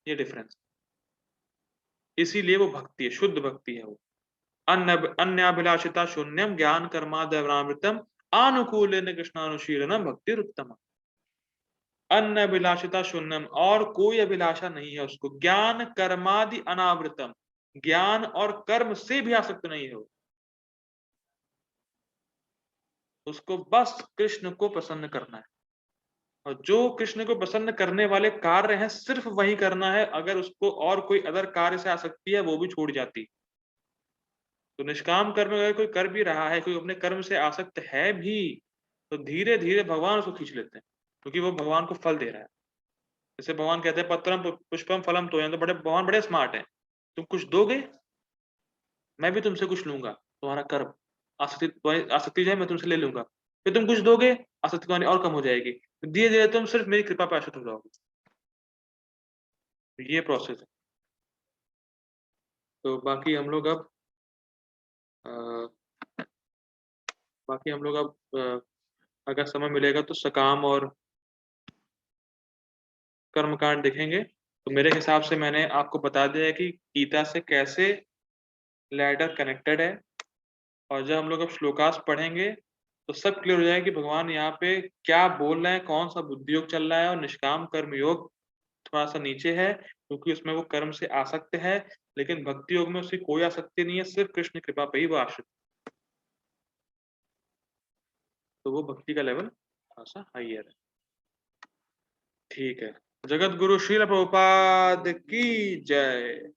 ये डिफरेंस। इसीलिए वो भक्ति है, शुद्ध भक्ति है वो। अन्याभिलाषिता शून्यम ज्ञान कर्माद्यवरामृतम आनुकूलेन कृष्णानुशीलनम भक्तिरुत्तम। अन्य अभिलाषिता शून्यम, और कोई अभिलाषा नहीं है उसको। ज्ञान कर्मादि अनावृतम, ज्ञान और कर्म से भी आसक्त नहीं है वो। उसको बस कृष्ण को प्रसन्न करना है, और जो कृष्ण को प्रसन्न करने वाले कार्य हैं सिर्फ वही करना है। अगर उसको और कोई अदर कार्य से आसक्ति है वो भी छूट जाती। तो निष्काम कर्म अगर कोई कर भी रहा है, कोई अपने कर्म से आसक्त है भी, तो धीरे धीरे भगवान उसको खींच लेते हैं, क्योंकि वो भगवान को फल दे रहा है। जैसे भगवान कहते हैं पत्रम पुष्पम फलम तोयं, तो बड़े भगवान बड़े स्मार्ट हैं। तुम कुछ दोगे, मैं भी तुमसे कुछ लूंगा, तुम्हारा कर्म आसक्ति आसक्ति जो है मैं तुमसे ले लूंगा। फिर तुम कुछ दोगे, आसक्ति तुम्हारी और कम हो जाएगी, धीरे धीरे तुम सिर्फ मेरी कृपा पे आश्रित हो जाओगे। तो ये प्रोसेस है। तो अ, बाकी हम लोग अब अगर समय मिलेगा तो सकाम और कर्मकांड देखेंगे। तो मेरे हिसाब से मैंने आपको बता दिया है कि गीता से कैसे लैडर कनेक्टेड है। और जब हम लोग अब श्लोकास पढ़ेंगे तो सब क्लियर हो जाएगा कि भगवान यहाँ पे क्या बोल रहे हैं, कौन सा बुद्धि योग चल रहा है। और निष्काम कर्म योग थोड़ा सा नीचे है, क्योंकि उसमें वो कर्म से आसक्त है। लेकिन भक्ति योग में उसकी कोई आसक्ति नहीं है, सिर्फ कृष्ण कृपा पे ही वो आश्रित। तो वो भक्ति का लेवल थोड़ा सा हाइयर है। ठीक है। जगत गुरु श्रील प्रभुपाद की जय।